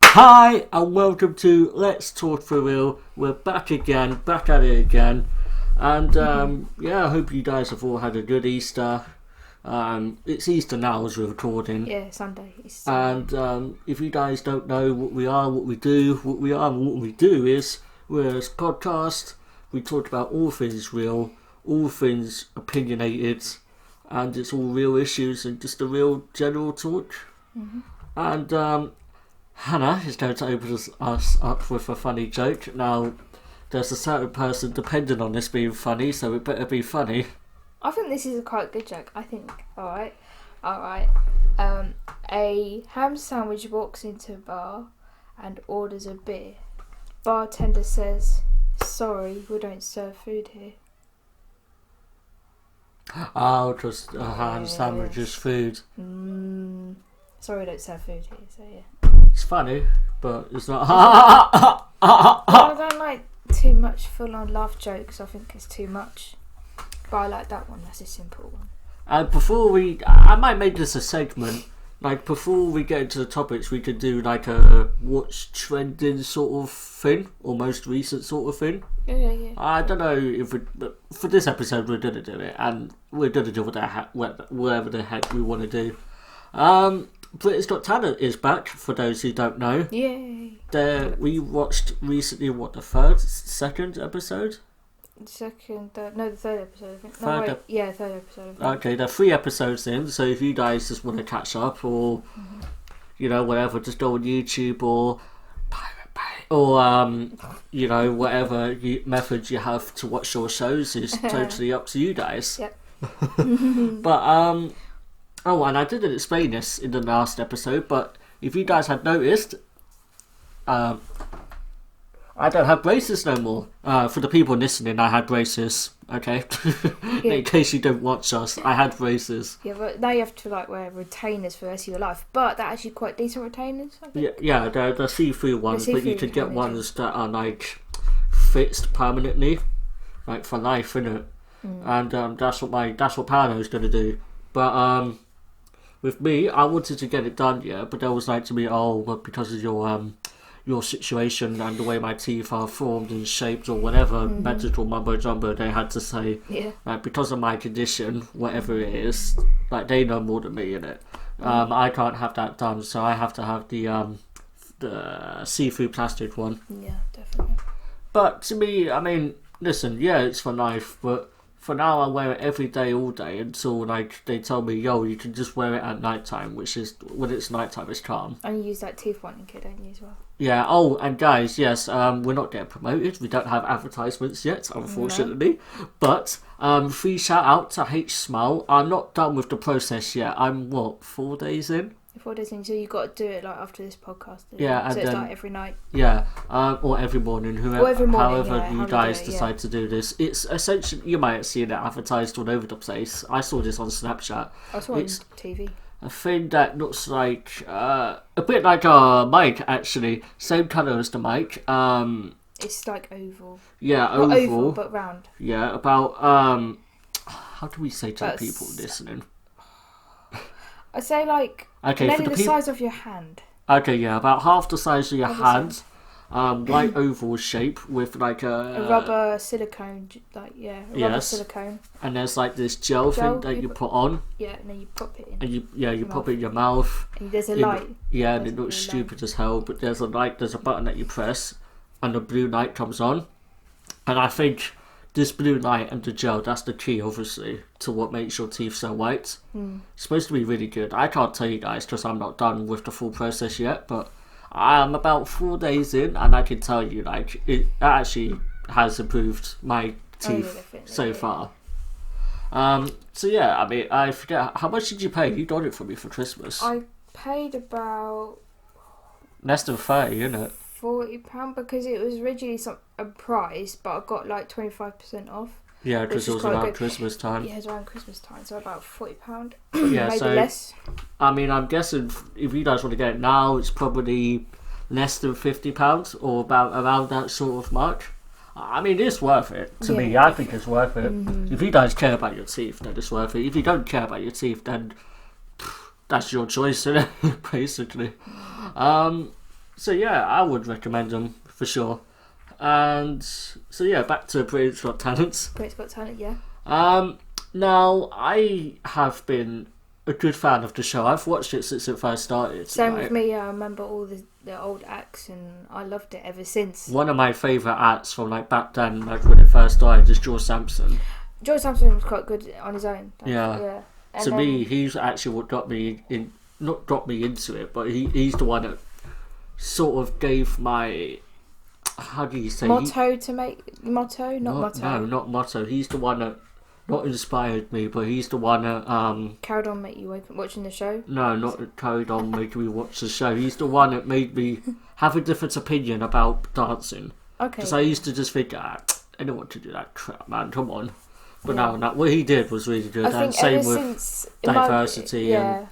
Hi and welcome to Let's Talk For Real. We're back again, back at it again. And I hope you guys have all had a good Easter. It's Easter now as we're recording. Yeah, Sunday. And if you guys don't know what we are, what we do, what we are and what we do is we're a podcast. We talk about all things real, all things opinionated, and it's all real issues and just a real general talk. Mm-hmm. And Hannah is going to open us up with a funny joke. Now, there's a certain person dependent on this being funny, so it better be funny. I think this is a quite good joke. I think. Alright. A ham sandwich walks into a bar and orders a beer. Bartender says, "Sorry, we don't serve food here." Oh, just a ham sandwich is food. Sorry, we don't serve food here, so yeah. It's funny, but it's not. I don't like too much full-on laugh jokes. I think it's too much. But I like that one. That's a simple one. And before I might make this a segment. Like before we get into the topics, we could do like a what's trending sort of thing, or most recent sort of thing. Yeah. I don't know if but for this episode we're gonna do it, and we're gonna do whatever the heck we want to do. British Got Talent is back, for those who don't know. Yay! We watched recently, the second episode? The third episode, I think. Third episode, I think. Okay, they're 3 episodes in, so if you guys just want to catch up or, whatever, just go on YouTube or Pirate Bay or, whatever methods you have to watch your shows is totally up to you guys. Yep. But, and I didn't explain this in the last episode, but if you guys had noticed, I don't have braces no more. For the people listening, I had braces, okay? Yeah. In case you don't watch us, I had braces. Yeah, but now you have to wear retainers for the rest of your life. But they're actually quite decent retainers, I think. Yeah, they're see-through ones, but you could get ones that are fixed permanently, for life, innit? And that's what Paolo's gonna do. But with me, I wanted to get it done, but there was to me, but because of your situation and the way my teeth are formed and shaped or whatever medical mumbo jumbo they had to say, because of my condition, whatever it is, they know more than me in it. I can't have that done, so I have to have the see-through plastic one. Yeah, definitely. But to me, I mean, listen, it's for life, but for now I wear it every day, all day, until they tell me, you can just wear it at night time, which is, when it's night time, it's calm. And you use that teeth whitening kit, don't you, as well? Yeah, and guys, yes, we're not getting promoted. We don't have advertisements yet, unfortunately. No. But, free shout out to H Smile. I'm not done with the process yet. I'm, 4 days in? 4 days in, so you've got to do it after this podcast. Yeah, so and it's then, every night. Yeah, or every morning, however you guys decide to do this. It's essentially, you might have seen it advertised all over the place. I saw this on Snapchat. I saw it on TV. A thing that looks like a bit like a mic, actually. Same colour as the mic. It's oval. Yeah, Not oval, but round. Yeah, about how do we say to the people listening? I say nearly the size of your hand. Okay, yeah, about half the size of your hand. White oval shape with a rubber silicone, rubber silicone. And there's this gel thing that you put on. Yeah, and then you pop it in. And you pop it in your mouth. And there's a light. Yeah, and it looks stupid as hell, but there's a button that you press, and the blue light comes on. And I think this blue light and the gel, that's the key, obviously, to what makes your teeth so white. It's supposed to be really good. I can't tell you guys because I'm not done with the full process yet, but I'm about 4 days in, and I can tell you, it actually has improved my teeth so far. So yeah, I mean, I forget, how much did you pay? You got it for me for Christmas. I paid about less than 30, isn't it? £40 because it was originally a price, but I got 25% off. Yeah, because it was around Christmas time. Yeah, it was around Christmas time, so about £40. Yeah, maybe so less. I mean, I'm guessing if you guys want to get it now, it's probably less than £50 or about around that sort of mark. I mean, it's worth it to me. I think it's worth it. If you guys care about your teeth, then it's worth it. If you don't care about your teeth, then that's your choice, isn't it? Basically. So yeah, I would recommend them for sure. And so yeah, back to Britain's Got Talent. Britain's Got Talent, yeah. Now I have been a good fan of the show. I've watched it since it first started. Same with me. I remember all the old acts, and I loved it ever since. One of my favourite acts from like back then, like when it first started, is George Sampson. George Sampson was quite good on his own. Yeah. To me, he's actually what got me in. Not got me into it, but he's the one that sort of gave my. How do you say? Motto. Not motto. He's the one that not inspired me, but he's the one that carried on make you watching the show. No, not carried on making me watch the show. He's the one that made me have a different opinion about dancing. Okay. Because I used to just think, I don't want to do that crap, man. Come on. But no, what he did was really good. And same with diversity and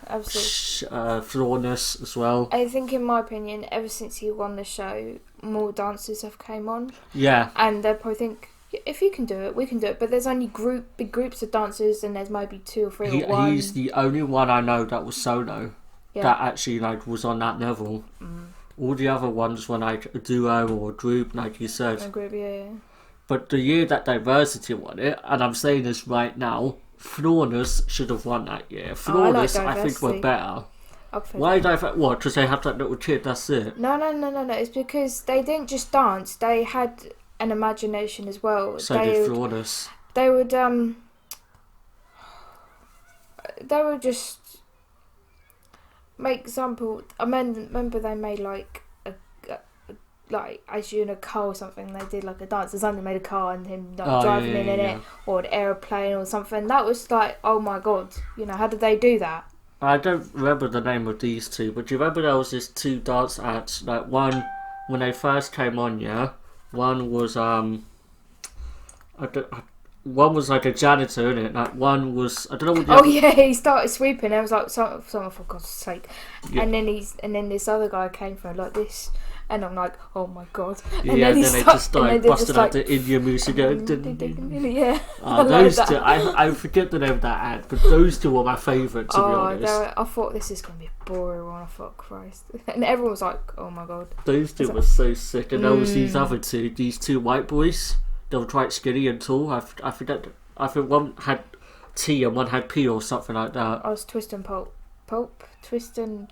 flawness as well. I think, in my opinion, ever since he won the show, more dancers have came on. Yeah. And they probably think, if you can do it, we can do it. But there's only big groups of dancers, and there's maybe 2 or 3 or 1. He's the only one I know that was solo. Yeah. That actually was on that level. All the other ones were like a duo or a group, like you said. A group, yeah. But the year that Diversity won it, and I'm saying this right now, Flawless should have won that year. Flawless, I think, were better. Why what? Because they had that little kid, that's it? No. It's because they didn't just dance, they had an imagination as well. So did Flawless. They would just make example. I remember they made like as you in a car or something, they did like a dance. Somebody made a car and him driving in it, or an aeroplane or something. That was like, oh my god, how did they do that? I don't remember the name of these two, but do you remember there was this 2 dance acts? Like one when they first came on, one was one was like a janitor, innit? Like one was, I don't know what. He started sweeping. I was like, someone for God's sake. Yeah. And then this other guy came from like this. And I'm like, oh my god! And then they just started busting out the Indian music again. Yeah. Those two, I forget the name of that ad, but those two were my favourite, to be honest. I thought this is going to be a boring one. I thought, Christ. And everyone was like, oh my god. Those two were so sick. And there was these other two, these 2 white boys. They were quite skinny and tall. I forget. I think one had T and one had P or something like that. I was Twist and Pulp. Twist and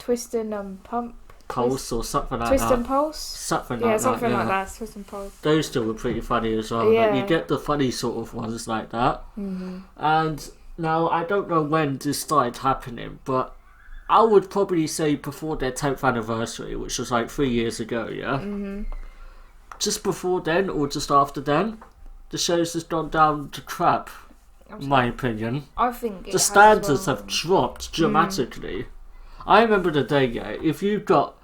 Pump. Pulse or something like Twist that. and Pulse? Something like that. Like that. Twist and Pulse. Those two were pretty funny as well. Yeah. Like, you get the funny sort of ones like that. And now, I don't know when this started happening, but I would probably say before their 10th anniversary, which was like 3 years ago, yeah? Just before then, or just after then, the show's just gone down to crap, in my opinion. I think the standards have dropped dramatically. I remember the day, if you got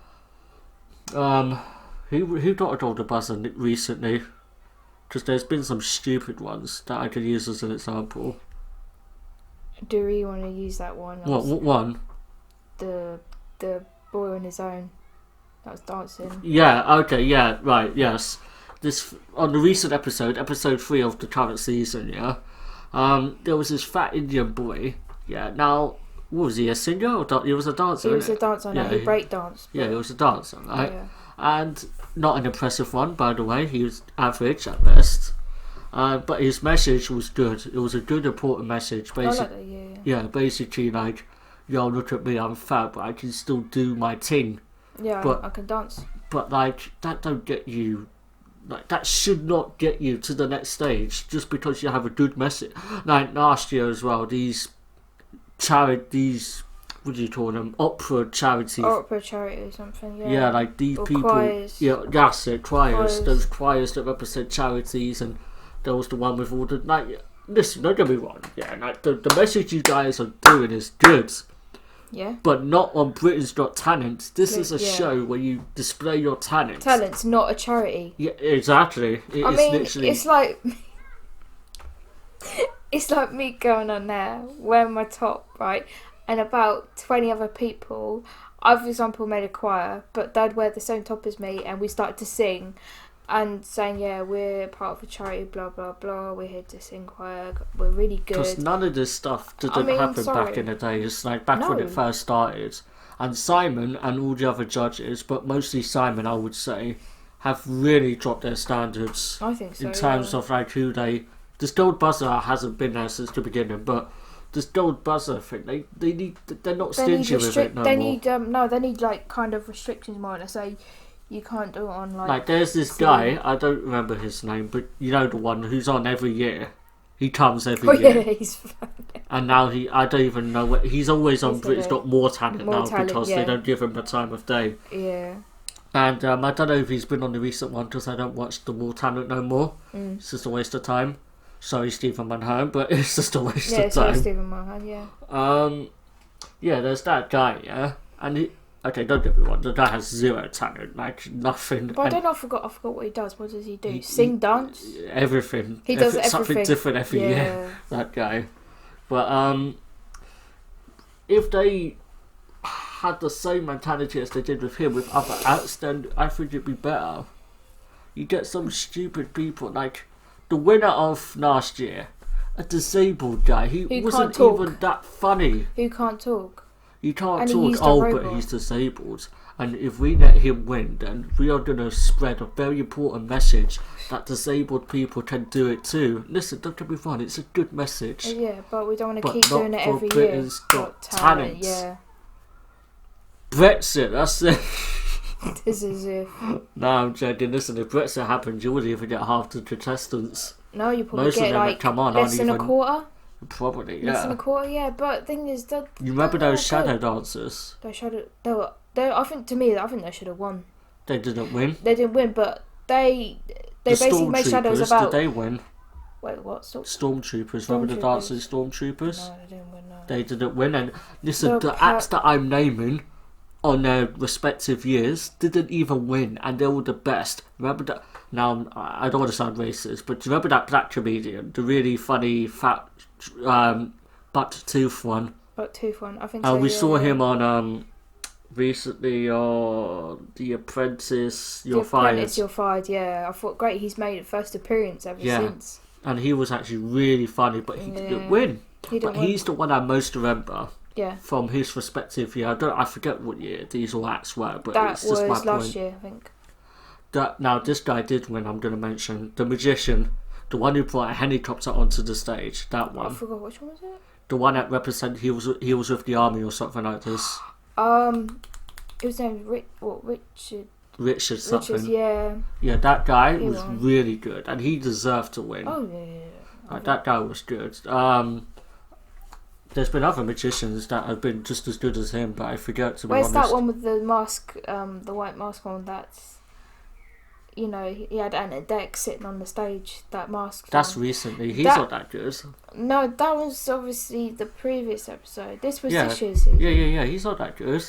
who got a golden buzzer recently? Because there's been some stupid ones that I could use as an example. Do you really want to use that one? What one? The boy on his own that was dancing. Yeah. Okay. Yeah. Right. Yes. This on the recent episode 3 of the current season. Yeah. There was this fat Indian boy. Yeah. Now, what was he, a singer or he was a dancer? He was a dancer. No, he break danced. Yeah, he was a dancer, right? Yeah. And not an impressive one, by the way. He was average at best. But his message was good. It was a good, important message. Basically, like, yo, look at me, I'm fat, but I can still do my thing. Yeah, I can dance. But, like, that don't get you... Like, that should not get you to the next stage just because you have a good message. Like, last year as well, these, what do you call them? Opera charity or something, yeah. Yeah, like these or people. Choirs. Yeah, that's it, choirs. Those choirs that represent charities, and there was the one with all the, like, listen, don't get me wrong, yeah, like, the message you guys are doing is good. Yeah. But not on Britain's Got Talent. This is a show where you display your talent. Talent's not a charity. Yeah, exactly. Literally... it's like... It's like me going on there, wearing my top, right, and about 20 other people. I, for example, made a choir, but they'd wear the same top as me, and we started to sing. and saying, yeah, we're part of a charity, blah blah blah. We're here to sing choir. We're really good. Because none of this stuff didn't happen back in the days, like back when it first started. And Simon and all the other judges, but mostly Simon, I would say, have really dropped their standards. I think so. In terms of like who they. The Distilled Buzzer hasn't been there since the beginning, but the Distilled Buzzer thing, they're not stingy with it no more. They need like kind of restrictions more. They say you can't do it on like there's this guy, I don't remember his name, but you know the one who's on every year. He comes every year. Yeah, he's funny. And now I don't even know what he's always on. Britain's Got More Talent now because they don't give him the time of day. Yeah. And I don't know if he's been on the recent one because I don't watch the More Talent no more. It's just a waste of time. Sorry, Stephen Manhattan, but it's just a waste of time. Sorry, Stephen Manhattan, yeah. Yeah, there's that guy, yeah, and okay, don't get me wrong, the guy has zero talent, like nothing. But I forgot what he does. What does he do? Sing, dance? Everything. He does everything. Something different every year, that guy. But if they had the same mentality as they did with him with other acts, then I think it'd be better. You get some stupid people, like the winner of last year, a disabled guy. He wasn't even that funny. Who can't talk? He can't talk, but he's disabled. And if we let him win, then we are going to spread a very important message that disabled people can do it too. Listen, don't get me wrong, it's a good message. Yeah, but we don't want to keep doing it every year. Britain's Got Talent. Yeah. Brexit, that's it. This is it. No, I'm joking. Listen, if Brexit happens, you wouldn't even get half the contestants. No, you probably Most get of them like that come on less than a quarter. Probably, yeah. Less than a quarter, yeah. But the thing is that you remember those shadow dancers? I think they should have won. They didn't win. They didn't win, but they basically made shadows about. Did they win? Wait, what? Stormtroopers. Remember the dancing Stormtroopers? No, they didn't win. No. They didn't win, and listen, the acts that I'm naming on their respective years didn't even win, and they were the best. Remember that? Now, I don't want to sound racist, but do you remember that black comedian, the really funny fat buck-tooth one? Buck-tooth one, I think so. We saw him on recently on The Apprentice. You're Fired. You're Fired. Yeah, I thought great. He's made a first appearance ever since. And he was actually really funny, but he didn't win. He's the one I most remember. Yeah. From his perspective, I forget what year these all acts were, but that it's just my point. last year, I think. Now this guy did win. I'm going to mention the magician, the one who brought a helicopter onto the stage. That one. I forgot which one was it. The one that represented he was with the army or something like this. It was named Richard. Richard something. Richards, yeah. Yeah, that guy was really good, and he deserved to win. Oh yeah. That guy was good. There's been other magicians that have been just as good as him, but I forget to be honest. Where's that one with the mask, the white mask on? That's, he had Anna Deck sitting on the stage. That mask. That's recently. He's not that good. No, that was obviously the previous episode. This was this year's season. Yeah. He's not that good.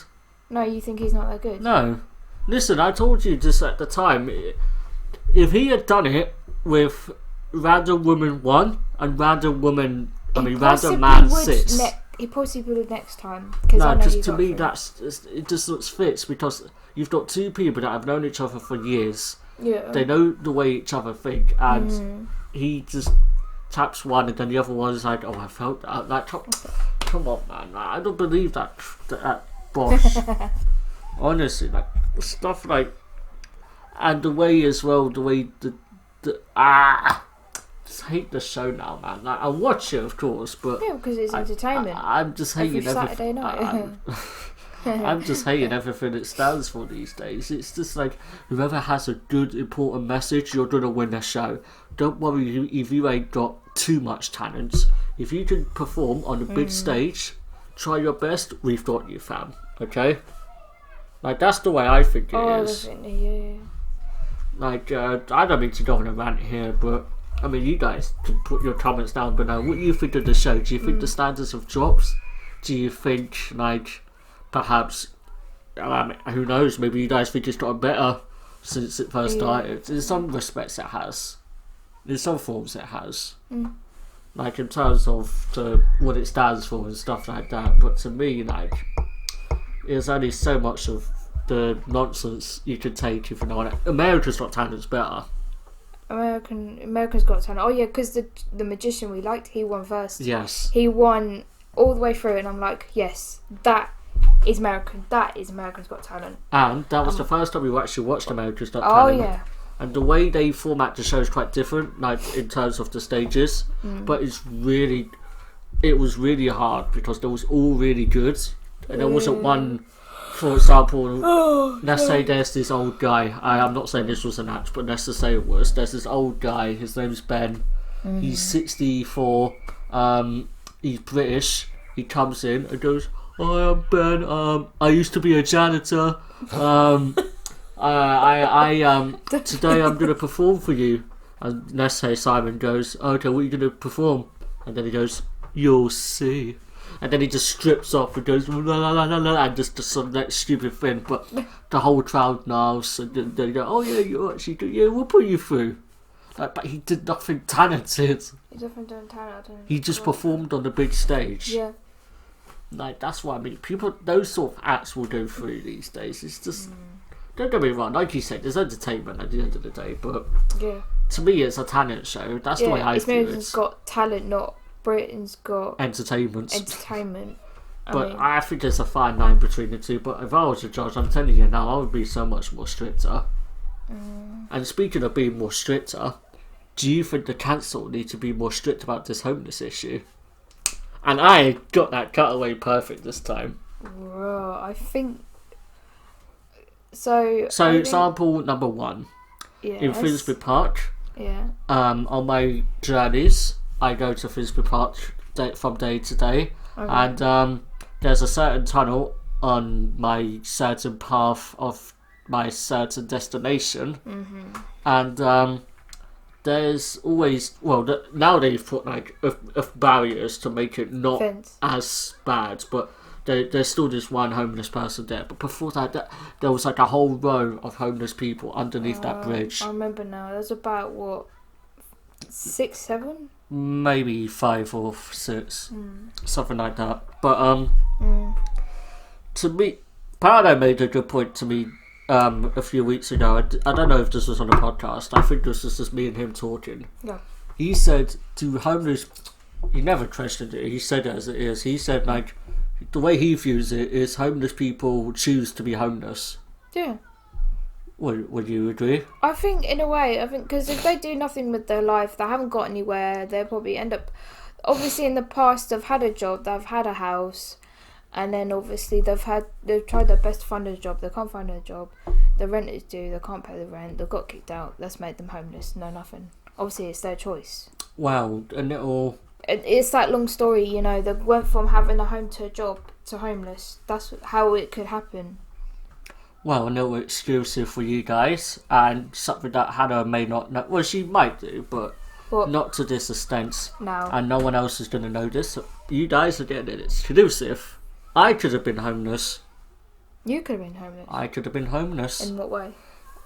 No, you think he's not that good? No. Listen, I told you just at the time, if he had done it with Random Woman 1 and Random Man 6. He possibly would next time. No, just to me, it just looks fits because you've got two people that have known each other for years. Yeah. They know the way each other think, and he just taps one, and then the other one's like, "Oh, I felt that." Like, come on, man! I don't believe that bosh. Honestly, like stuff like, and the way as well, the way just hate the show now, man. Like, I watch it, of course, but yeah, because it's entertainment. I'm just hating every Saturday night. I'm just hating everything it stands for these days. It's just like whoever has a good, important message, you're gonna win the show. Don't worry if you ain't got too much talent. If you can perform on a big stage, try your best. We've got you, fam. Okay. Like that's the way I think it is. Definitely, yeah. Like I don't mean to go on a rant here, but I mean you guys can put your comments down below. What do you think of the show? Do you think the standards have dropped? Do you think like perhaps who knows? Maybe you guys think it's gotten better since it first started. In some respects, it has. In some forms, it has. Like in terms of what it stands for and stuff like that. But to me, like, there's only so much of the nonsense you could take if you know what America's Got Talent's better. America's Got Talent. Oh yeah, because the magician we liked, he won first. Yes. He won all the way through, and I'm like, yes, that is American. That is America's Got Talent. And that was the first time we actually watched America's Got Talent. Oh yeah. And the way they format the show is quite different, like in terms of the stages. But it was really hard because they was all really good, and there wasn't one. For example, let's say there's this old guy. I'm not saying this was an act, but let's just say it was. There's this old guy. His name's Ben. He's 64. He's British. He comes in and goes, "Hi, I'm Ben. I used to be a janitor. Today I'm gonna perform for you." And let's say Simon goes, "Okay, what are you gonna perform?" And then he goes, "You'll see." And then he just strips off and goes la la la la la, and just some next stupid thing. But the whole crowd laughs, and then they go, "Oh yeah, you actually do. Yeah, we'll put you through." Like, but he did nothing talented. He definitely done talented. He just performed on the big stage. Yeah. Like, that's what I mean. People, those sort of acts will go through these days. It's just don't get me wrong. Like you said, there's entertainment at the end of the day, but to me, it's a talent show. That's the way I view it. America's Got Talent, not Britain's Got Entertainment. But I think there's a fine line between the two. But if I was a judge, I'm telling you now, I would be so much more stricter. And speaking of being more stricter, do you think the council need to be more strict about this homeless issue? And I got that cutaway perfect this time. Bro, I think... So example number one. Yes. In Finsbury Park, yeah. On my journeys, I go to Finsbury Park from day to day, and there's a certain tunnel on my certain path of my certain destination, and there's always now they've put like barriers to make it not as bad, but there's still this one homeless person there. But before that, there was like a whole row of homeless people underneath that bridge. I remember now. There's about what, 6, 7? Maybe 5 or 6, something like that. But to me, Paolo made a good point to me a few weeks ago. I don't know if this was on a podcast. I think this was just me and him talking. Yeah. He said to homeless, he never questioned it. He said it as it is. He said like the way he views it is homeless people choose to be homeless. Yeah. Would you agree? I think in a way, because if they do nothing with their life, they haven't got anywhere, they'll probably end up... Obviously in the past they've had a job, they've had a house, and then obviously they've tried their best to find a job, they can't find a job, the rent is due, they can't pay the rent, they got kicked out, that's made them homeless, no nothing. Obviously it's their choice. Wow, a little... It's that long story, you know, they went from having a home to a job to homeless. That's how it could happen. Well, a little exclusive for you guys, and something that Hannah may not know. Well, she might do, but not to this extent. No. And no one else is going to know this. So you guys are getting it exclusive. I could have been homeless. You could have been homeless? I could have been homeless. In what way?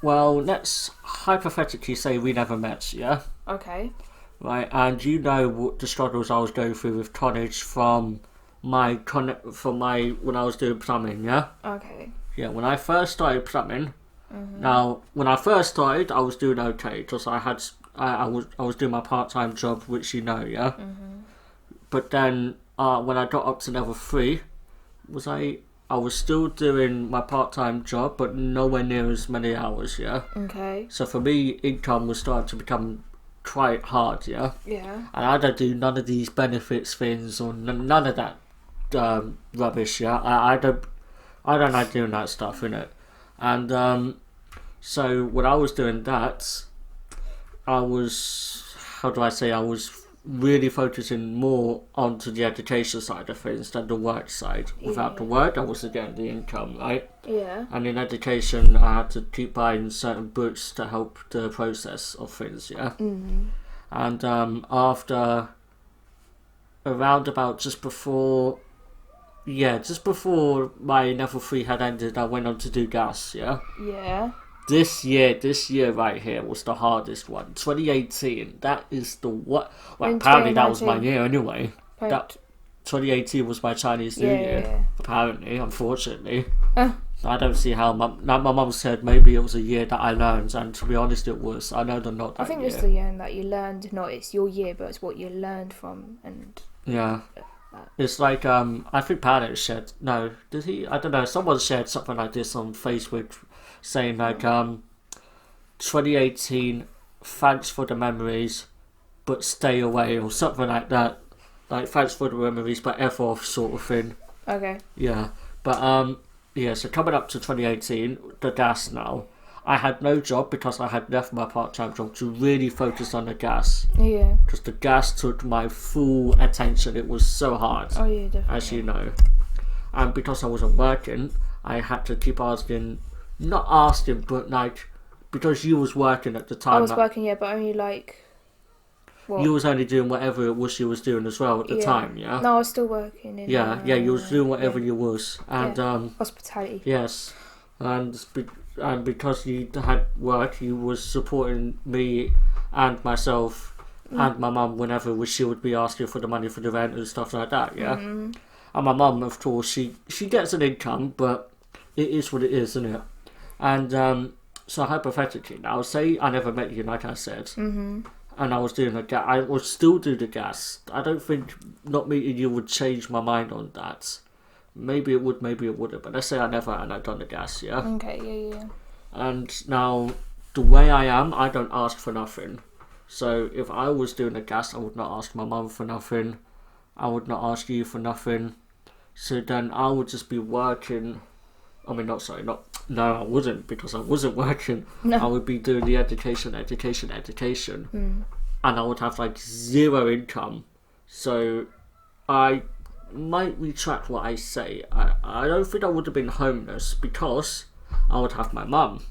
Well, let's hypothetically say we never met, yeah? Okay. Right, and you know what the struggles I was going through with college from when I was doing plumbing, yeah? Okay. Yeah, when I first started plumbing, now when I first started, I was doing okay because I was doing my part-time job, which you know, yeah. But then when I got up to level 3, I was still doing my part-time job, but nowhere near as many hours, yeah. Okay. So for me, income was starting to become quite hard, yeah. Yeah. And I don't do none of these benefits things or none of that rubbish, yeah. I don't like doing that stuff, innit? And so when I was doing that, I was really focusing more onto the education side of things than the work side. Without the work, I wasn't getting the income, right? Yeah. And in education, I had to keep buying certain books to help the process of things, yeah? And after around about just before my level 3 had ended, I went on to do gas, yeah? Yeah. This year right here was the hardest one. 2018, that is the what? Well, apparently that was my year anyway. That 2018 was my Chinese New Year. Yeah. Apparently, unfortunately. I don't see how. My mum said maybe it was a year that I learned, and to be honest, it was. I know they're not that I think year. it's the year that you learned. Not it's your year, but it's what you learned from. And yeah, it's like I think Panos shared. No, did he? I don't know. Someone shared something like this on Facebook, saying like 2018. Thanks for the memories, but stay away, or something like that. Like thanks for the memories, but F off, sort of thing. Okay. Yeah, but yeah. So coming up to 2018, the gas now. I had no job because I had left my part-time job to really focus on the gas. Yeah. Because the gas took my full attention. It was so hard. Oh yeah, definitely. As you know, and because I wasn't working, I had to keep asking, not asking, but like. Because you was working at the time. I was working, yeah, but only like... What? You was only doing whatever it was you was doing as well at the time, yeah? No, I was still working. You was doing whatever you was. And hospitality. Yes. And because you had work, you was supporting me and myself and my mum whenever she would be asking for the money for the rent and stuff like that, yeah? And my mum, of course, she gets an income, but it is what it is, isn't it? And... So hypothetically, now say I never met you, like I said, and I was doing the gas. I would still do the gas. I don't think not meeting you would change my mind on that. Maybe it would, maybe it wouldn't. But let's say I never and I'd done the gas, yeah. Okay, yeah. And now the way I am, I don't ask for nothing. So if I was doing the gas, I would not ask my mum for nothing. I would not ask you for nothing. So then I would just be working. I mean, no, I wouldn't, because I wasn't working. No. I would be doing the education. And I would have like zero income. So I might retract what I say. I don't think I would have been homeless because I would have my mum.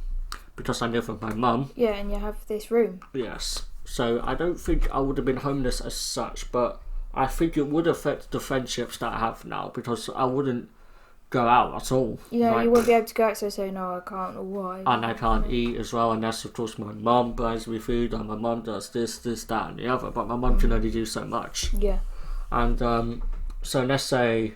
Because I live with my mum. Yeah, and you have this room. Yes. So I don't think I would have been homeless as such, but I think it would affect the friendships that I have now, because I wouldn't go out at all. Yeah, like, you wouldn't be able to go out, so say no, I can't, or why. And I can't eat as well, and that's of course my mum buys me food, and my mum does this, that and the other, but my mum can only do so much. Yeah. And so let's say,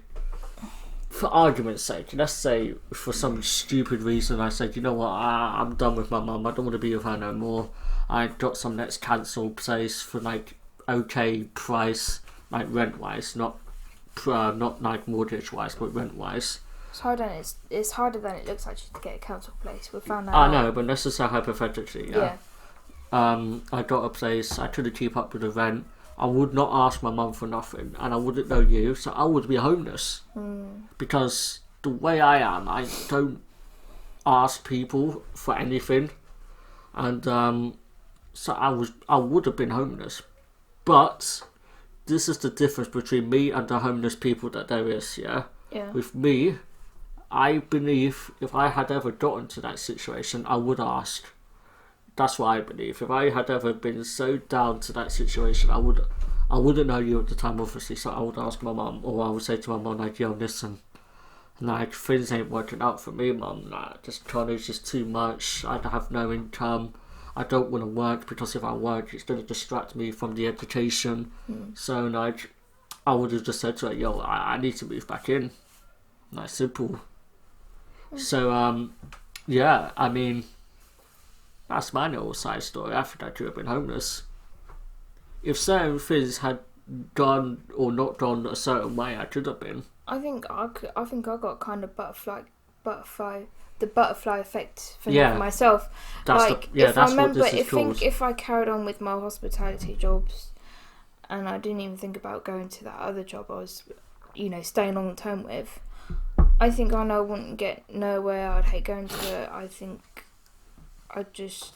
for argument's sake, let's say for some stupid reason I said, you know what, I'm done with my mum, I don't want to be with her no more. I got some let's cancel place for like okay price, like rent wise, not like mortgage wise, but rent wise. It's harder than it looks actually to get a council place. We found that. I know, but let's just say hypothetically, yeah. I got a place. I couldn't keep up with the rent. I would not ask my mum for nothing, and I wouldn't know you, so I would be homeless. Because the way I am, I don't ask people for anything, and so I would have been homeless, but. This is the difference between me and the homeless people that there is, yeah? With me, I believe if I had ever gotten to that situation, I would ask. That's what I believe. If I had ever been so down to that situation, I wouldn't know you at the time, obviously, so I would ask my mum, or I would say to my mum, like, yo, listen, like, things ain't working out for me, mum, like, this college is too much, I have no income. I don't want to work because if I work, it's going to distract me from the education. So, like, I would have just said to her, yo, I need to move back in. Like, simple. So, yeah, I mean, that's my little side story. I think I could have been homeless. If certain things had gone or not gone a certain way, I could have been. I think I got kind of the butterfly effect for myself. If I carried on with my hospitality jobs and I didn't even think about going to that other job I was, staying long term with, I think I wouldn't get nowhere. I'd hate going to it. I think I'd just...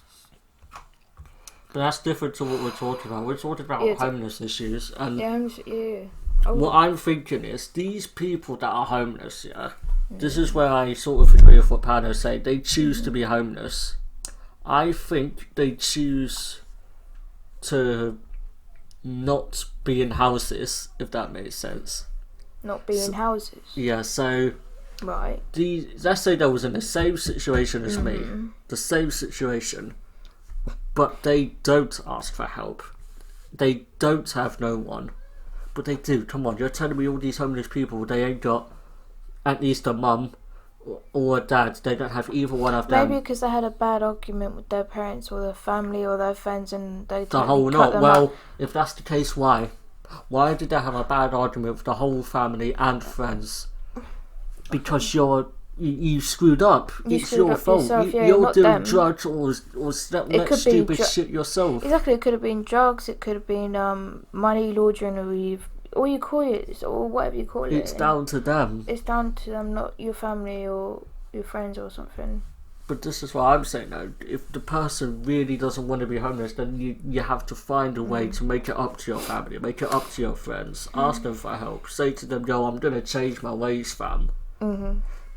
But that's different to what we're talking about. We're talking about homeless issues. And what I'm thinking is, these people that are homeless, this is where I sort of agree with what Panos said. They choose to be homeless. I think they choose to not be in houses, if that makes sense. Not be in houses? Yeah, so... Right. Let's say they was in the same situation as me. The same situation. But they don't ask for help. They don't have no one. But they do. Come on, you're telling me all these homeless people, they ain't got at least a mum or a dad. They don't have either one of them. Maybe because they had a bad argument with their parents or their family or their friends, and they The whole lot. Well, if that's the case, why? Why did they have a bad argument with the whole family and friends? Because you screwed up. It's your fault. You're doing drugs or stupid shit yourself. Exactly. It could have been drugs. It could have been money laundering, or you call it, or whatever you call it. It's down to them. It's down to them, not your family or your friends or something. But this is what I'm saying now. If the person really doesn't want to be homeless, then you have to find a way to make it up to your family, make it up to your friends, ask them for help, say to them, yo, I'm going to change my ways, fam.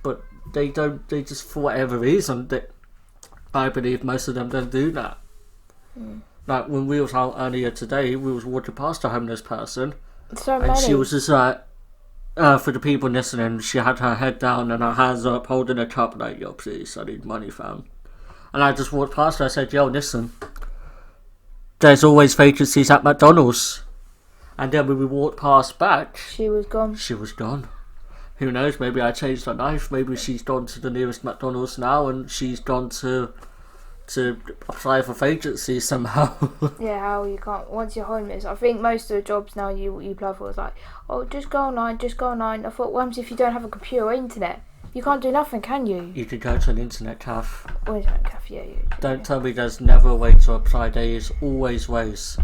But they don't, they just, for whatever reason, I believe most of them don't do that. Like when we was out earlier today, we was walking past a homeless person, and she was just like, for the people listening, she had her head down and her hands up, holding a cup like, yo, please, I need money, fam. And I just walked past her, I said, yo, listen, there's always vacancies at McDonald's. And then when we walked past back, she was gone. Who knows, maybe I changed her life, maybe she's gone to the nearest McDonald's now and she's gone to apply for vacancies somehow. Yeah, how you can't, once you're homeless. I think most of the jobs now you apply for is like, oh, just go online. I thought, what happens if you don't have a computer or internet? You can't do nothing, can you? You could go to an internet cafe. Or internet cafe, yeah. Don't tell me there's never a way to apply, there is always ways.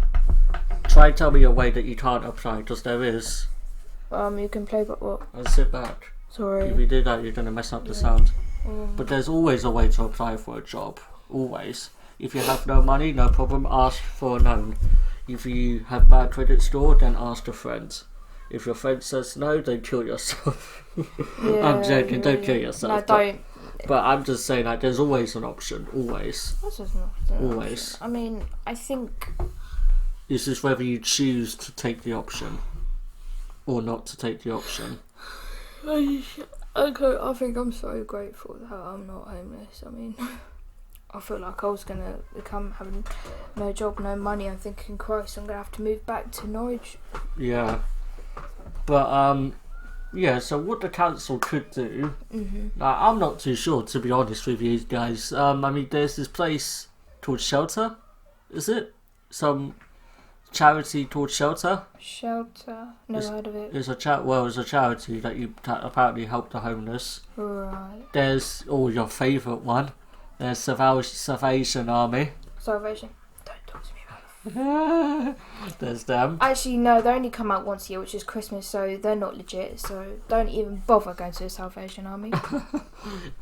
Try and tell me a way that you can't apply, because there is. You can play, but what? And sit back. Sorry. If you do that, you're going to mess up the sound. But there's always a way to apply for a job. Always. If you have no money, no problem, ask for a loan. If you have bad credit score, then ask a friend. If your friend says no, then kill yourself. Yeah, I'm joking, don't kill yourself. No, don't. But I'm just saying that there's always an option. Always. That's just not an always. Option. I mean, I think it's just whether you choose to take the option or not to take the option. Okay, I think I'm so grateful that I'm not homeless. I mean, I feel like I was going to become having no job, no money. I'm thinking, Christ, I'm going to have to move back to Norwich. Yeah. But, yeah, so what the council could do, I'm not too sure, to be honest with you guys. I mean, there's this place called Shelter, is it? Some charity called Shelter. Never heard of it. It's a charity that apparently help the homeless. Right. There's your favourite one. There's Salvation Army. Salvation. Don't talk to me about it. There's them. Actually, no, they only come out once a year, which is Christmas, so they're not legit. So don't even bother going to the Salvation Army.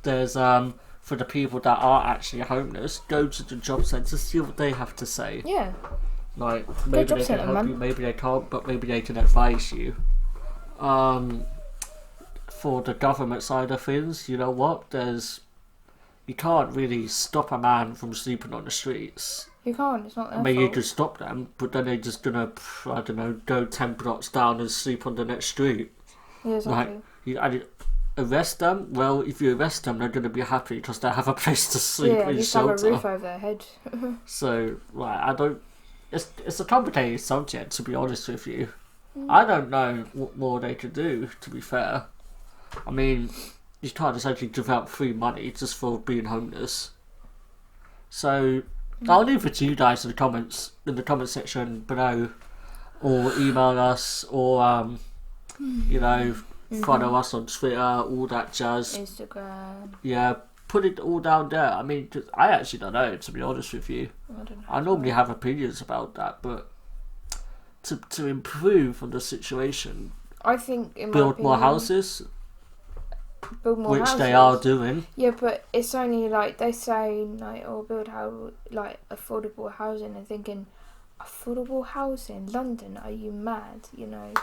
There's for the people that are actually homeless, go to the job centre, see what they have to say. Yeah. Like maybe they can help you, maybe they can't, but maybe they can advise you. For the government side of things, you know what? You can't really stop a man from sleeping on the streets. You can't. It's not their Maybe fault. you can stop them, but then they're just gonna, I don't know, go 10 blocks down and sleep on the next street. Yeah, exactly. Like, arrest them. Well, if you arrest them, they're gonna be happy because they have a place to sleep. Yeah, in just shelter. have a roof over their head. So, like, I don't. It's a complicated subject, to be honest with you. I don't know what more they could do, to be fair. I mean, you can't essentially give out free money just for being homeless. So, I'll leave it to you guys in the comment section below, or email us, or follow us on Twitter, all that jazz. Instagram. Yeah. Put it all down there. I mean, I actually don't know, to be honest with you. I normally have opinions about that, but to improve on the situation, I think build more houses, which they are doing. Yeah, but it's only like they say, like, build affordable housing, and thinking, affordable housing, London? Are you mad? You know.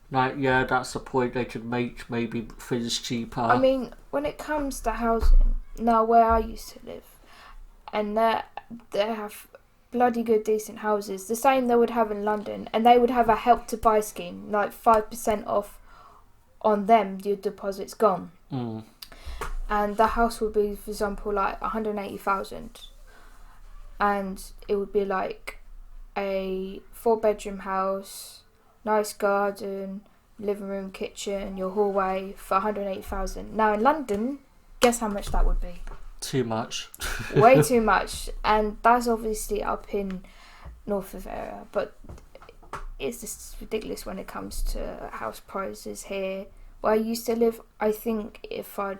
Like, yeah, that's the point. They could make maybe things cheaper. I mean, when it comes to housing. Now, where I used to live, and they have bloody good, decent houses, the same they would have in London, and they would have a help to buy scheme, like 5% off on them, your deposit's gone. And the house would be, for example, like 180,000, and it would be like a 4-bedroom house, nice garden, living room, kitchen, your hallway for 180,000. Now in London, Guess how much that would be? Too much. Way too much. And that's obviously up in Norfolk area, but it's just ridiculous when it comes to house prices here. Where I used to live, I think if I'd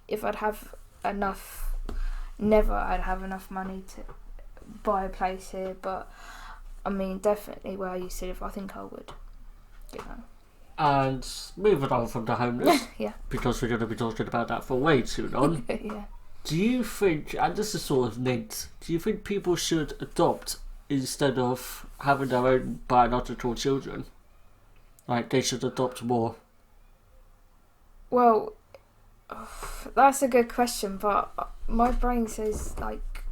have enough, I'd have enough money to buy a place here, but I mean, definitely where I used to live, I think I would, And moving on from the homeless, yeah, because we're going to be talking about that for way too long. yeah. Do you think, and this is sort of linked, do you think people should adopt instead of having their own biological children? Like, they should adopt more? Well, that's a good question, but my brain says, like,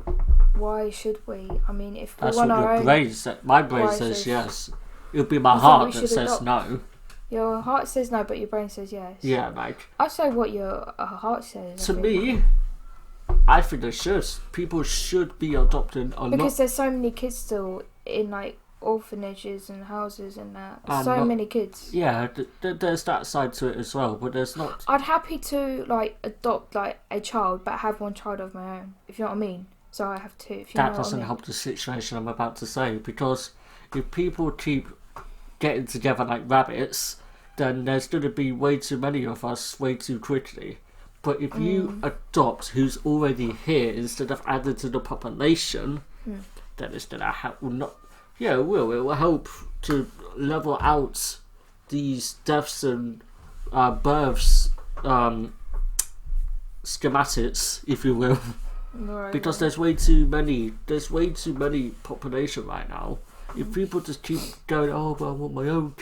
why should we? I mean, if we That's want what our your own... brain says. My brain says yes. It'll be my heart that says no. Your heart says no, but your brain says yes. Yeah, like... I say what your heart says. To me, I think they should. People should be adopting a lot. Because there's so many kids still in, like, orphanages and houses and that. So many kids. Yeah, there's that side to it as well, but there's not... I'd happy to, like, adopt, like, a child, but have one child of my own, if you know what I mean. So I have two, if you know what I mean. That doesn't help the situation I'm about to say, because if people keep getting together like rabbits, then there's going to be way too many of us way too quickly. But if you adopt who's already here instead of adding to the population, then it's going to help. It will help to level out these deaths and births schematics, if you will. Right, because there's way too many population right now. If people just keep going, oh well, I want my own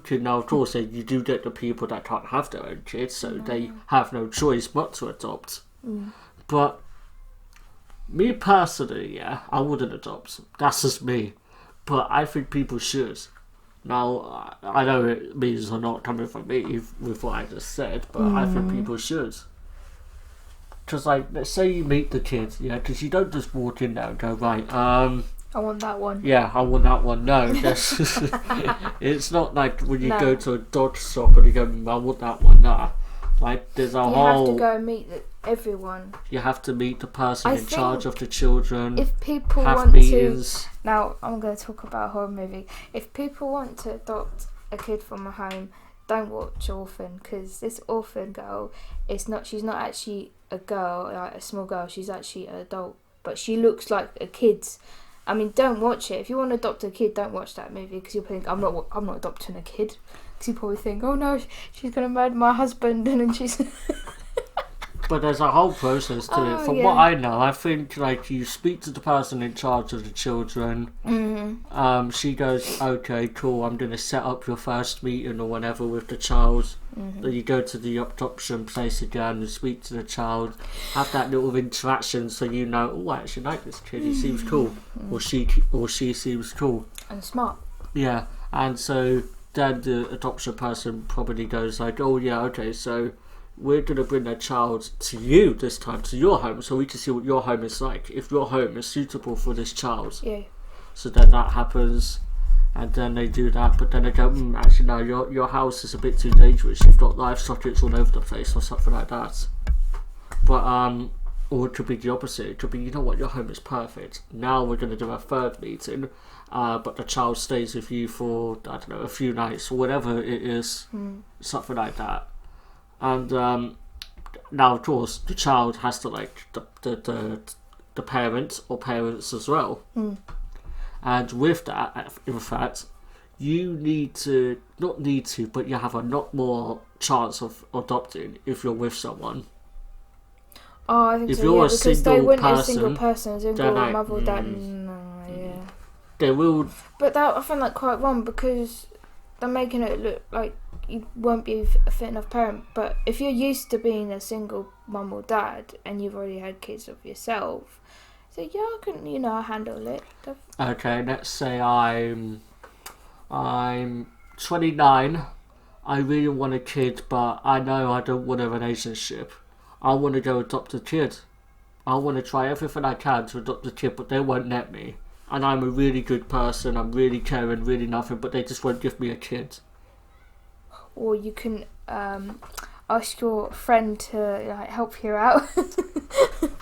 kid. Now of course you do get the people that can't have their own kids, so they have no choice but to adopt. But me personally, I wouldn't adopt. That's just me. But I think people should. Now I know it means I'm not coming from me with what I just said, but I think people should. Because, like, let's say you meet the kid, because you don't just walk in there and go, right, I want that one. Yeah, I want that one. No, it's not like when you go to a dog shop and you go, I want that one. Nah. Like, there's a whole... You have to go and meet everyone. You have to meet the person in charge of the children. If people have want meetings. Now, I'm going to talk about a horror movie. If people want to adopt a kid from a home, don't watch Orphan, because this orphan girl, she's not actually a girl, like a small girl, she's actually an adult, but she looks like a kid. I mean, don't watch it. If you want to adopt a kid, don't watch that movie, because you'll think, I'm not adopting a kid, because you probably think, oh no, she's going to murder my husband, and then she's... But there's a whole process to it. From what I know, I think, like, you speak to the person in charge of the children. She goes, okay, cool, I'm going to set up your first meeting or whatever with the child. Then you go to the adoption place again and speak to the child. Have that little interaction so you know, oh, I actually like this kid. He seems cool. Or she seems cool. And smart. Yeah, and so then the adoption person probably goes like, oh, yeah, okay, so... we're going to bring their child to you this time, to your home, so we can see what your home is like. If your home is suitable for this child. Yeah. So then that happens, and then they do that, but then they go, actually no, your house is a bit too dangerous. You've got live sockets all over the place or something like that. But, or it could be the opposite. It could be, you know what, your home is perfect. Now we're going to do a third meeting, but the child stays with you for, I don't know, a few nights or whatever it is. Something like that. And now, of course, the child has to like the parent or parents as well. And with that, in fact, you but you have a lot more chance of adopting if you're with someone. Oh, I think if so. You're a because single they wouldn't person, a single person, single like, mother, dad. No, yeah. They will. But that, I find that quite wrong, because they're making it look like you won't be a fit enough parent. But if you're used to being a single mum or dad and you've already had kids of yourself, so yeah, I can handle it. Okay, let's say I'm 29. I really want a kid, but I know I don't want a relationship. I want to go adopt a kid. I want to try everything I can to adopt a kid, but they won't let me. And I'm a really good person. I'm really caring, really nothing, but they just won't give me a kid. Or you can, ask your friend to like help you out.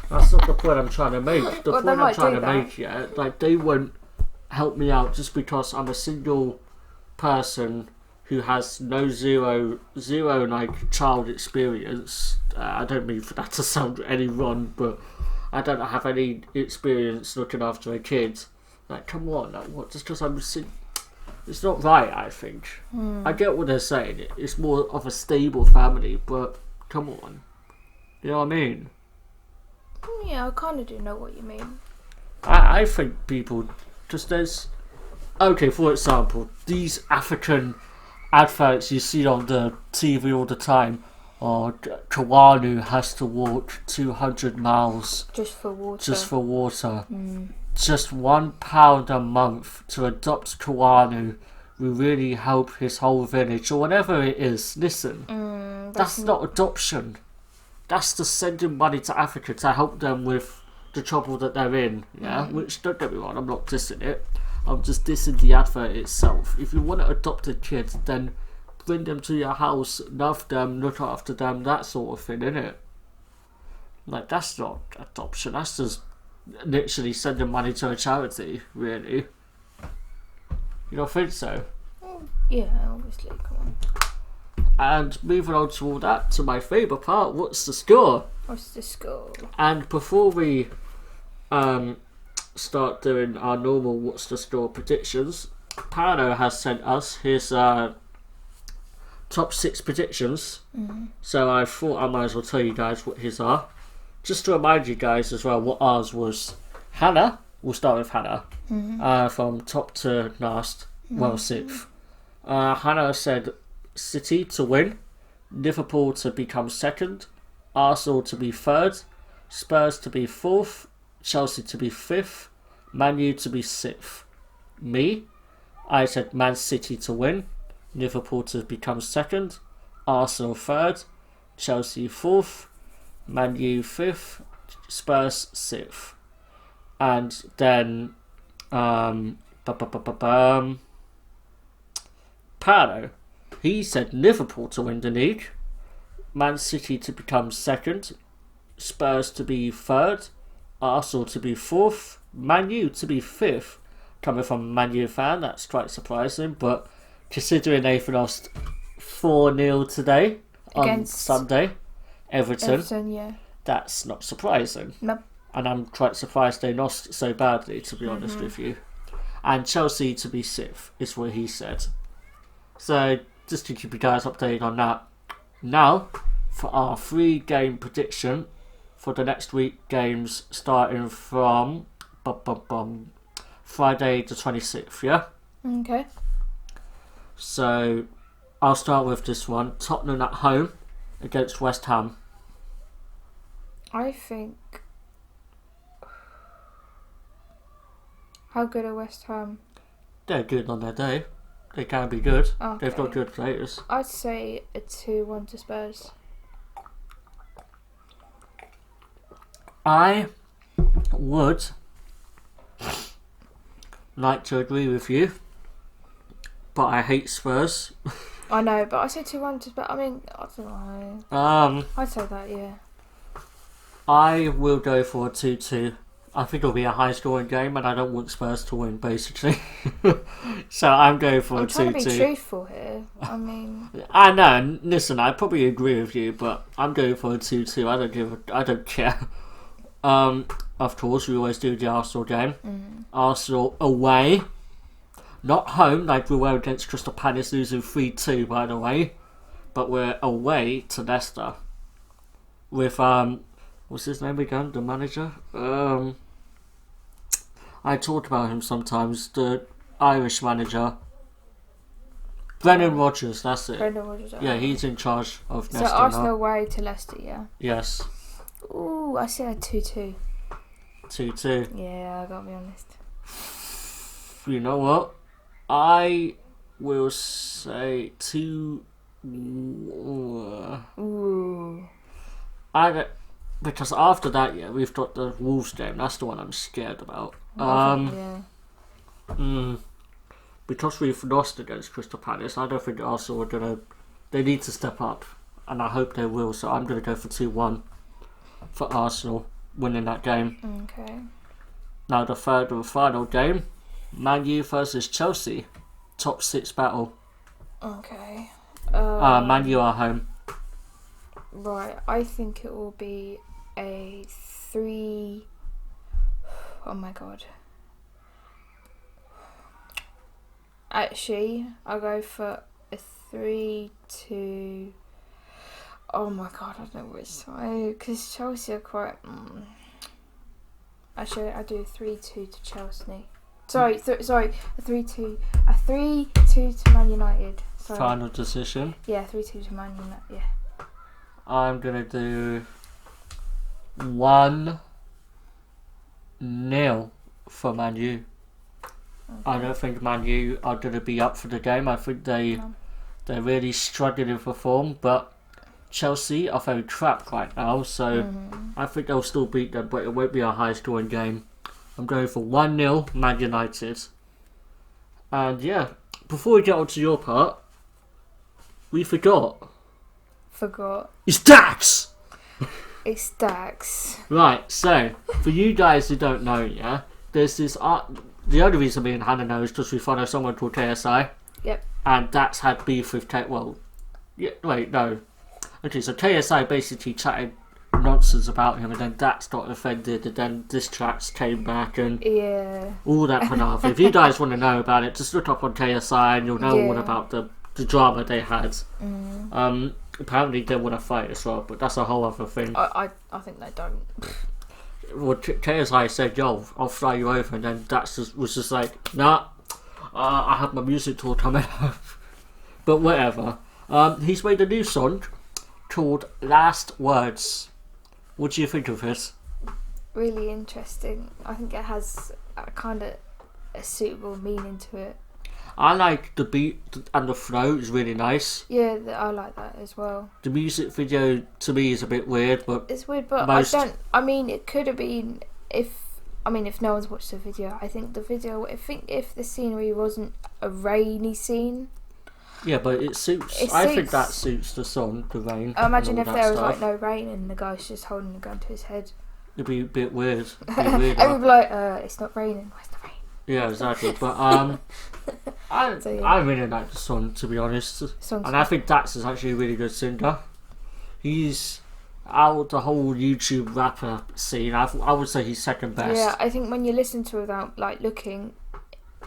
That's not the point I'm trying to make. The Well, point they I'm might trying do to that. make, yeah, like they won't help me out just because I'm a single person who has zero like child experience. I don't mean for that to sound any wrong, but I don't have any experience looking after a kid. Like, come on, like, what? Just because it's not right. I think I get what they're saying. It's more of a stable family, but come on, you know what I mean? Yeah, I kind of do know what you mean. I think people just there's okay. For example, these African adverts you see on the TV all the time. Or Kawanu has to walk 200 miles Just for water. just for water. Just £1 a month to adopt Kawanu will really help his whole village or whatever it is. Listen, that's not adoption. That's just sending money to Africa to help them with the trouble that they're in. Yeah, which don't get me wrong, I'm not dissing it. I'm just dissing the advert itself. If you want to adopt a kid, then bring them to your house, love them, look after them, that sort of thing, innit? Like, that's not adoption, that's just literally sending money to a charity, really. You don't think so? Yeah, obviously, come on. And moving on to all that, to my favourite part, what's the score? What's the score? And before we start doing our normal what's the score predictions, Pano has sent us his top 6 predictions. So I thought I might as well tell you guys what his are. Just to remind you guys as well what ours was. Hannah, we'll start with Hannah, from top to last, well, 6th. Hannah said City to win, Liverpool to become 2nd, Arsenal to be 3rd, Spurs to be 4th, Chelsea to be 5th, Man U to be 6th. Me, I said Man City to win, Liverpool to become 2nd, Arsenal 3rd, Chelsea 4th, Man U 5th, Spurs 6th. And then Pano, he said Liverpool to win the league, Man City to become 2nd, Spurs to be 3rd, Arsenal to be 4th, Man U to be 5th. Coming from a Man U fan, that's quite surprising, but considering they've lost 4-0 today on Sunday, Everton, yeah. That's not surprising. Nope. And I'm quite surprised they lost so badly, to be honest with you. And Chelsea to be 6th is what he said. So, just to keep you guys updated on that. Now, for our 3-game prediction for the next week games starting from Friday the 26th, yeah? Okay. So, I'll start with this one. Tottenham at home against West Ham. I think... How good are West Ham? They're good on their day. They can be good. Okay. They've got good players. I'd say a 2-1 to Spurs. I would like to agree with you, but I hate Spurs. I know, but I say 2-1 to Spurs. I mean, I don't know. I'd say that, yeah. I will go for a 2-2. I think it'll be a high scoring game and I don't want Spurs to win, basically. So I'm going for a 2-2. I'm trying to be truthful here. I mean... I know, listen, I probably agree with you, but I'm going for a 2-2. I don't care. Of course, we always do the Arsenal game. Arsenal away. Not home, like we were against Crystal Palace, losing 3-2, by the way. But we're away to Leicester. With, what's his name again? The manager? I talk about him sometimes. The Irish manager. Brendan Rodgers, that's it. Brendan Rodgers. Yeah, he's in charge of Leicester. So Arsenal away to Leicester, yeah? Yes. Ooh, I say a 2-2. 2-2. Yeah, I gotta be honest. You know what? I will say 2... Ooh. Because after that, yeah, we've got the Wolves game. That's the one I'm scared about. Yeah. Because we've lost against Crystal Palace, I don't think Arsenal are gonna. They need to step up. and I hope they will. So I'm going to go for 2-1 for Arsenal winning that game. Okay. Now the third and final game, Man U versus Chelsea, top 6 battle. Okay. Man U are home. Right, I think it will be a 3... Oh my god. Actually, I'll go for a 3-2... Oh my god, I don't know which side, because Chelsea are quite... Actually, I'll do a 3-2 to Chelsea. Sorry, a 3-2. A 3-2 to Man United. Sorry. Final decision. Yeah, 3-2 to Man United, yeah. I'm going to do 1-0 for Man U. Okay. I don't think Man U are going to be up for the game. I think they're really struggling for form, but Chelsea are very trapped right now, so I think they'll still beat them, but it won't be a high scoring game. I'm going for 1-0 Man United. And yeah, before we get on to your part, we forgot. It's Dax! It's Dax. Right, so, for you guys who don't know, yeah, there's this... the only reason me and Hannah know is because we follow someone called KSI. Yep. And Dax had beef with... Okay, so KSI basically chatted nonsense about him, and then Dax got offended, and then diss tracks came back, and all that panav. If you guys want to know about it, just look up on KSI, and you'll know all about the drama they had. Apparently they want to fight as well, but that's a whole other thing. I think they don't. Well, KSI said, "Yo, I'll fly you over," and then Dax was just like, "Nah, I have my music tour coming up." But whatever. He's made a new song called Last Words. What do you think of this? Really interesting. I think it has a kind of a suitable meaning to it. I like the beat and the flow is really nice. Yeah, I like that as well. The music video to me is a bit weird, but it's weird. But it could have been if no one's watched the video. I think if the scenery wasn't a rainy scene. Yeah, but it suits. I think that suits the song, the rain. Imagine if there was no rain and the guy's just holding a gun to his head. It'd be a bit weird. Everybody'd be like, "It's not raining. Where's the rain?" Yeah, exactly. But I really like the song, to be honest. And I think Dax is actually a really good singer. He's out the whole YouTube rapper scene. I would say he's second best. Yeah, I think when you listen to it without looking,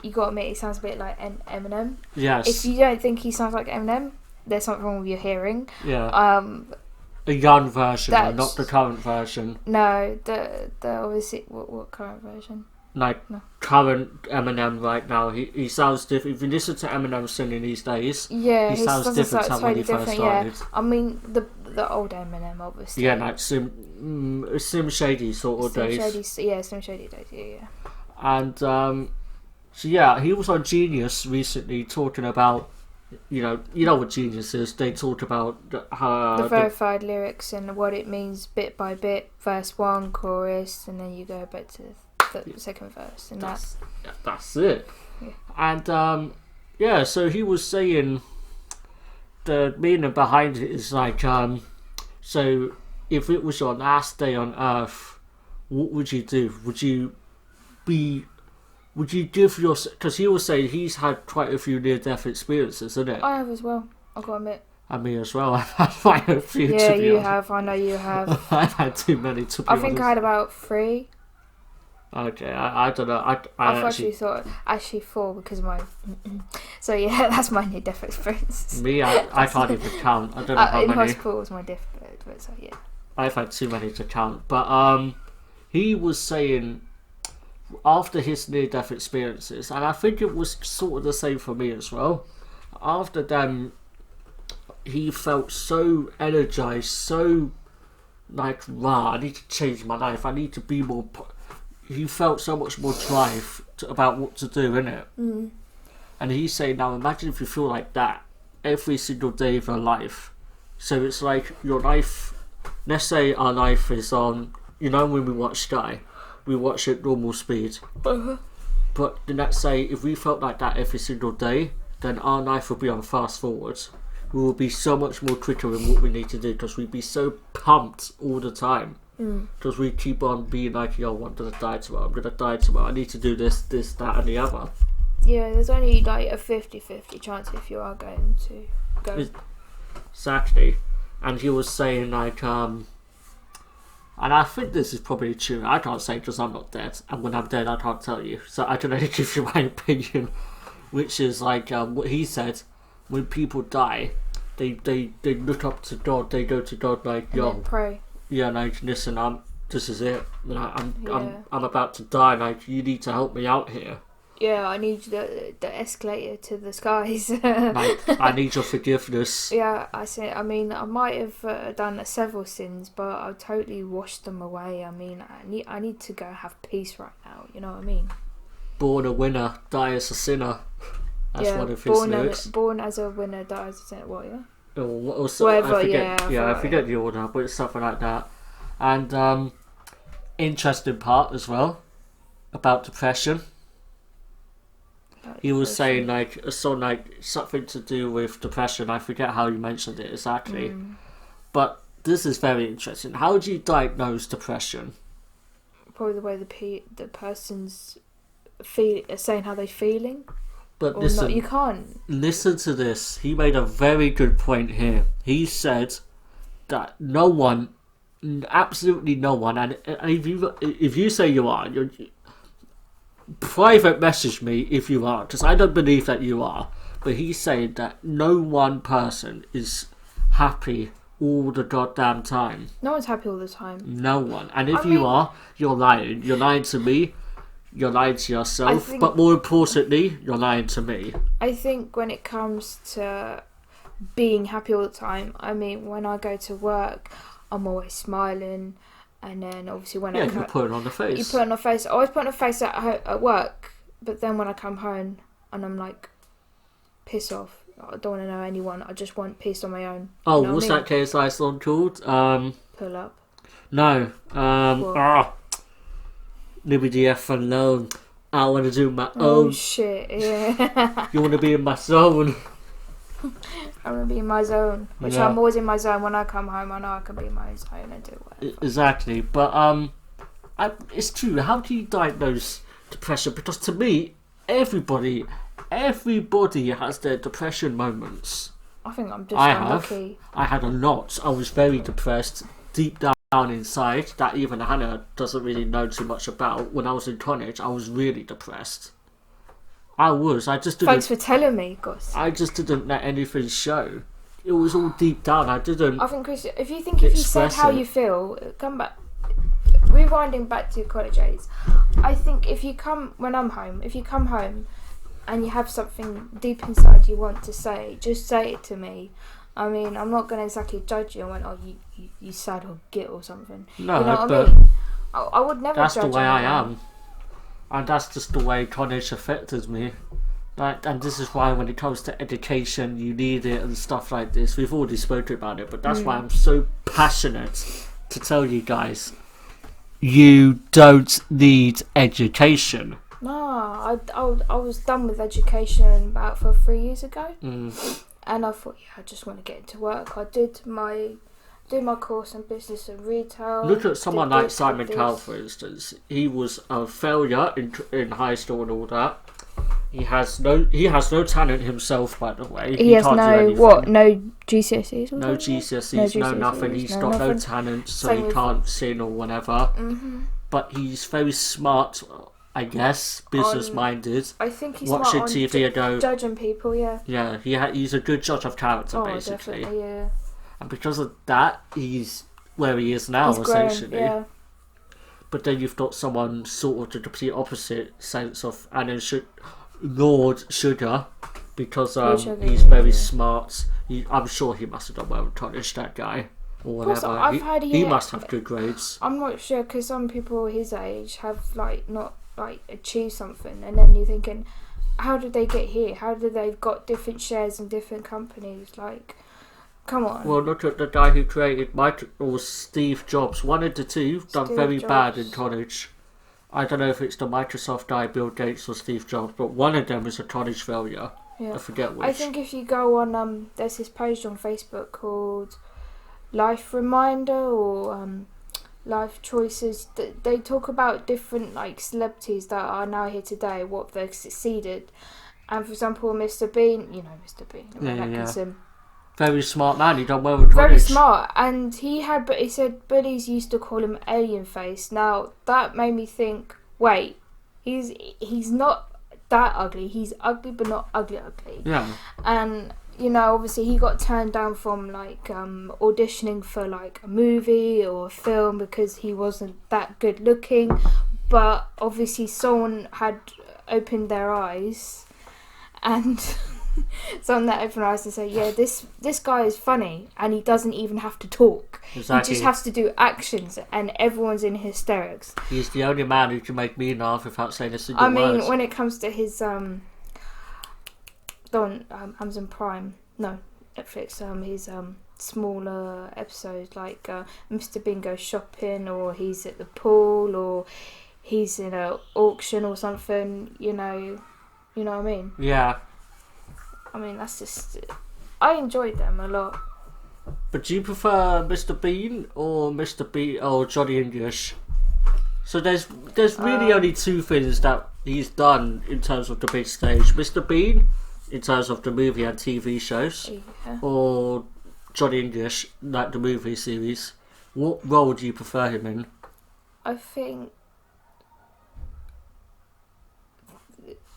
you got to admit he sounds a bit like Eminem. Yes. If you don't think he sounds like Eminem, there's something wrong with your hearing. Yeah. The young version, not the current version. No, the obviously what current version? Current Eminem right now, he sounds different. If you listen to Eminem singing these days, he sounds different to when he first started. Yeah. I mean the old Eminem, obviously. Yeah, like Slim Shady sort of days. Slim Shady days. Yeah. And so yeah, he was on Genius recently talking about, you know what Genius is. They talk about the verified lyrics and what it means bit by bit. Verse 1, chorus, and then you go back to the second verse, and that's it. Yeah. And so he was saying the meaning behind it is like, so if it was your last day on Earth, what would you do? Would you give your... Because he was saying he's had quite a few near-death experiences, isn't it? I have as well, I've got to admit. And me as well. I've had quite a few, to be honest. Yeah, you have. I know you have. I've had too many, to be honest. I think I had about 3. Okay, I don't know. I actually thought 4 because of my... So yeah, that's my near-death experience. Me, I can't even count. I don't know how in many. In hospital was my death, but so yeah. I've had too many to count. But he was saying after his near-death experiences, and I think it was sort of the same for me as well, after them, he felt so energized, so I need to change my life, I need to be more... He felt so much more drive about what to do, innit? Mm. And he's saying, now imagine if you feel like that every single day of your life. So it's like your life, let's say our life is on, when we watch Sky, we watch at normal speed. Uh-huh. But then let's say if we felt like that every single day, then our life would be on fast forward. we will be so much more quicker in what we need to do because we'd be so pumped all the time. Because we keep on being like, yo, I'm going to die tomorrow, I'm going to die tomorrow, I need to do this, that and the other. Yeah, there's only like a 50-50 chance if you are going to go. Exactly. And he was saying like, and I think this is probably true, I can't say because I'm not dead, and when I'm dead I can't tell you, so I can only give you my opinion, which is like, what he said, when people die, they look up to God, they go to God like, yo, and pray. Yeah, like, listen, this is it. I'm about to die. Like, you need to help me out here. Yeah, I need the escalator to the skies. Like, I need your forgiveness. Yeah, I mean, I might have done several sins, but I'll totally wash them away. I mean, I need to go have peace right now. You know what I mean? Born a winner, die as a sinner. That's one of his lyrics. Born as a winner, die as a sinner. What? Yeah. Or whatever, I forget the order, but it's something like that. And interesting part as well about depression. He was saying like something to do with depression. I forget how you mentioned it exactly, but this is very interesting. How do you diagnose depression? Probably the way the person's saying how they're feeling. But listen, you can't. Listen to this. He made a very good point here. He said that no one, absolutely no one, and if you say you are, private message me if you are, because I don't believe that you are. But he's saying that no one person is happy all the goddamn time. No one's happy all the time. No one. And if you are, you're lying. You're lying to me. You're lying to yourself, but more importantly, you're lying to me. I think when it comes to being happy all the time, I mean, when I go to work, I'm always smiling, and then obviously when you put it on the face. You put it on the face. I always put it on the face at work, but then when I come home and I'm like, piss off. I don't want to know anyone. I just want peace on my own. Oh, what's that KSI song called? Pull Up. No. Leave me the F alone. I want to do my own. Oh shit, yeah. You want to be in my zone. I want to be in my zone. Which I'm always in my zone. When I come home, I know I can be in my zone and do whatever. Exactly. But it's true. How do you diagnose depression? Because to me, everybody has their depression moments. I think I'm just unlucky. I had a lot. I was very depressed deep down inside, that even Hannah doesn't really know too much about. When I was in college, I was really depressed. I just didn't. Thanks for telling me, Gus. I just didn't let anything show. It was all deep down. I didn't. I think, Chris, if you said how you feel, come back. Rewinding back to your college days, I think if you come home and you have something deep inside you want to say, just say it to me. I mean, I'm not going to exactly judge you and you sad or git or something. No, you know what but I mean? I would never judge you. That's the way I am. And that's just the way college affected me. And this is why when it comes to education, you need it and stuff like this. We've already spoken about it, but that's why I'm so passionate to tell you guys, you don't need education. No, I was done with education about 3 years ago. And I thought, I just want to get into work. I did my course in business and retail. Look at someone like Simon Cowell, for instance. He was a failure in high school and all that. He has no talent himself, by the way. He has no GCSEs? No GCSEs, no nothing. He's got no talent, so he can't sing or whatever. But he's very smart, I guess, business-minded. I think he's watching smart TV and go, judging people, yeah. Yeah, he's a good judge of character, basically. Definitely, yeah. And because of that, he's where he is now, essentially. Yeah. But then you've got someone sort of the complete opposite sense of Lord Sugar, because he's very smart. I'm sure he must have done well in college, that guy. Or whatever. He must have good grades. I'm not sure, because some people his age have not achieved something, and then you're thinking, how did they get here? How did they've got different shares in different companies? Like, come on. Well, look at the guy who created Steve Jobs. One of the two done very bad in college. I don't know if it's the Microsoft guy, Bill Gates, or Steve Jobs, but one of them is a college failure. Yeah. I forget which. I think if you go on there's this page on Facebook called Life Reminder or Life Choices. They talk about different like celebrities that are now here today, what they've succeeded. And for example, Mr. Bean, you know Mr. Bean, Yeah. Very smart man. He done well with college. Very smart, and he said bullies used to call him alien face. Now that made me think. Wait, he's not that ugly. He's ugly, but not ugly. Yeah. And you know, obviously, he got turned down from like auditioning for like a movie or a film because he wasn't that good looking. But obviously, someone had opened their eyes, and someone that opened their eyes and said, "Yeah, this guy is funny, and he doesn't even have to talk. Exactly. He just has to do actions, and everyone's in hysterics." He's the only man who can make me laugh without saying a single word. I mean, when it comes to his on Amazon Prime, no, Netflix, his smaller episodes like Mr. Bean goes shopping, or he's at the pool, or he's in an auction or something. You know what I mean? Yeah. I mean, that's just. I enjoyed them a lot. But do you prefer Mr. Bean or Johnny English? So there's really only two things that he's done in terms of the big stage. Mr. Bean, in terms of the movie and TV shows, or Johnny English, like the movie series. What role do you prefer him in? I think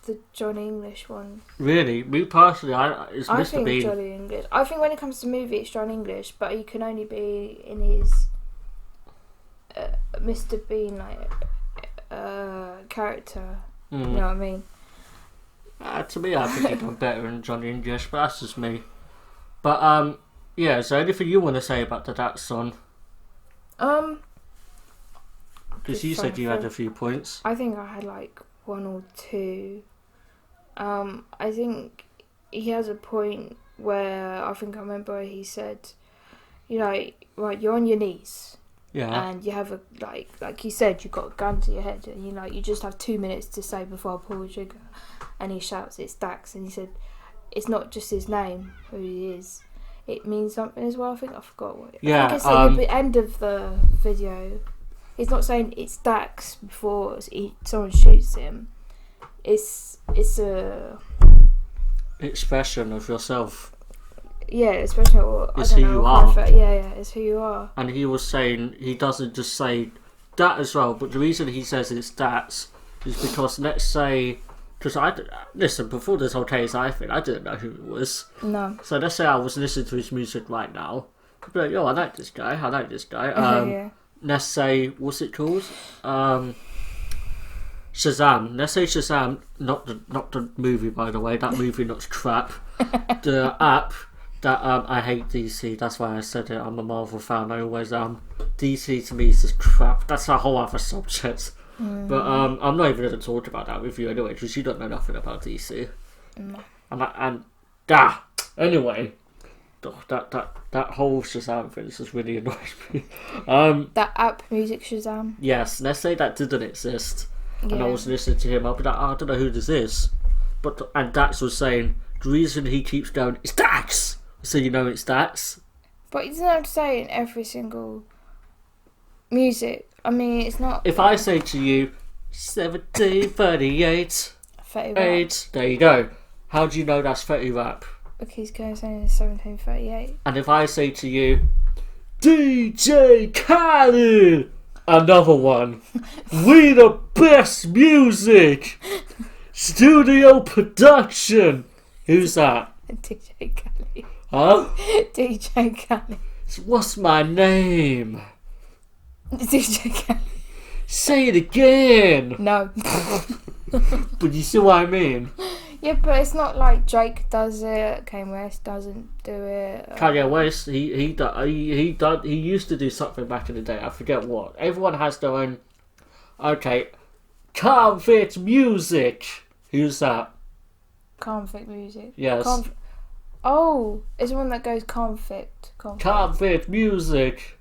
the Johnny English one. Really? Me personally, it's I Mr. think Bean. Johnny English. I think when it comes to movie, it's John English, but he can only be in his Mr. Bean like character. You know what I mean? To me, I think he'd done better than Johnny English, but that's just me. But yeah. So anything you want to say about the Dat song? Because you said you had a few points. I think I had like one or two. I think he has a point where I remember he said, you know, right, you're on your knees. Yeah. And you have a like you said, you got a gun to your head, and you just have 2 minutes to say before I pull the trigger. And he shouts, "It's Dax," and he said, "It's not just his name, who he is. It means something as well." I forgot what. Yeah. I think it's at the end of the video. He's not saying it's Dax before someone shoots him. It's a expression of yourself. Yeah, especially it's who you are. Yeah, it's who you are. And he was saying he doesn't just say that as well, but the reason he says it's that is because let's say, because listen, before this whole case, I didn't know who it was. No. So let's say I was listening to his music right now, I'd be like, yo, I like this guy. Yeah. Let's say, what's it called? Shazam. Let's say Shazam, not the movie, by the way. That movie looks crap. The app that I hate DC. That's why I said it. I'm a Marvel fan. I always am. DC to me is just crap. That's a whole other subject. But I'm not even going to talk about that with you anyway, because you don't know nothing about DC. No. Anyway. That whole Shazam thing just really annoys me. That app, Music Shazam. Yes, let's say that didn't exist, and Yeah. I was listening to him. I'll be like, I don't know who this is, and Dax was saying the reason he keeps going, it's Dax. So you know it's Dax. But he doesn't have to say it in every single music. I mean, it's not. If I say to you, 1738, 30 rap. 8, there you go. How do you know that's 30 rap? Because he's going to say it's 1738. And if I say to you, DJ Khaled, another one, we the best music, studio production, who's that? DJ Khaled. Huh? DJ Khaled. What's my name? DJ Khaled. Say it again. No. But you see what I mean? Yeah, but it's not like Drake does it. Kanye West doesn't do it. Kanye West, he used to do something back in the day. I forget what. Everyone has their own. Okay, Convict Music. Who's that? Convict Music. Yes. Oh, it's the one that goes Convict. Convict Music.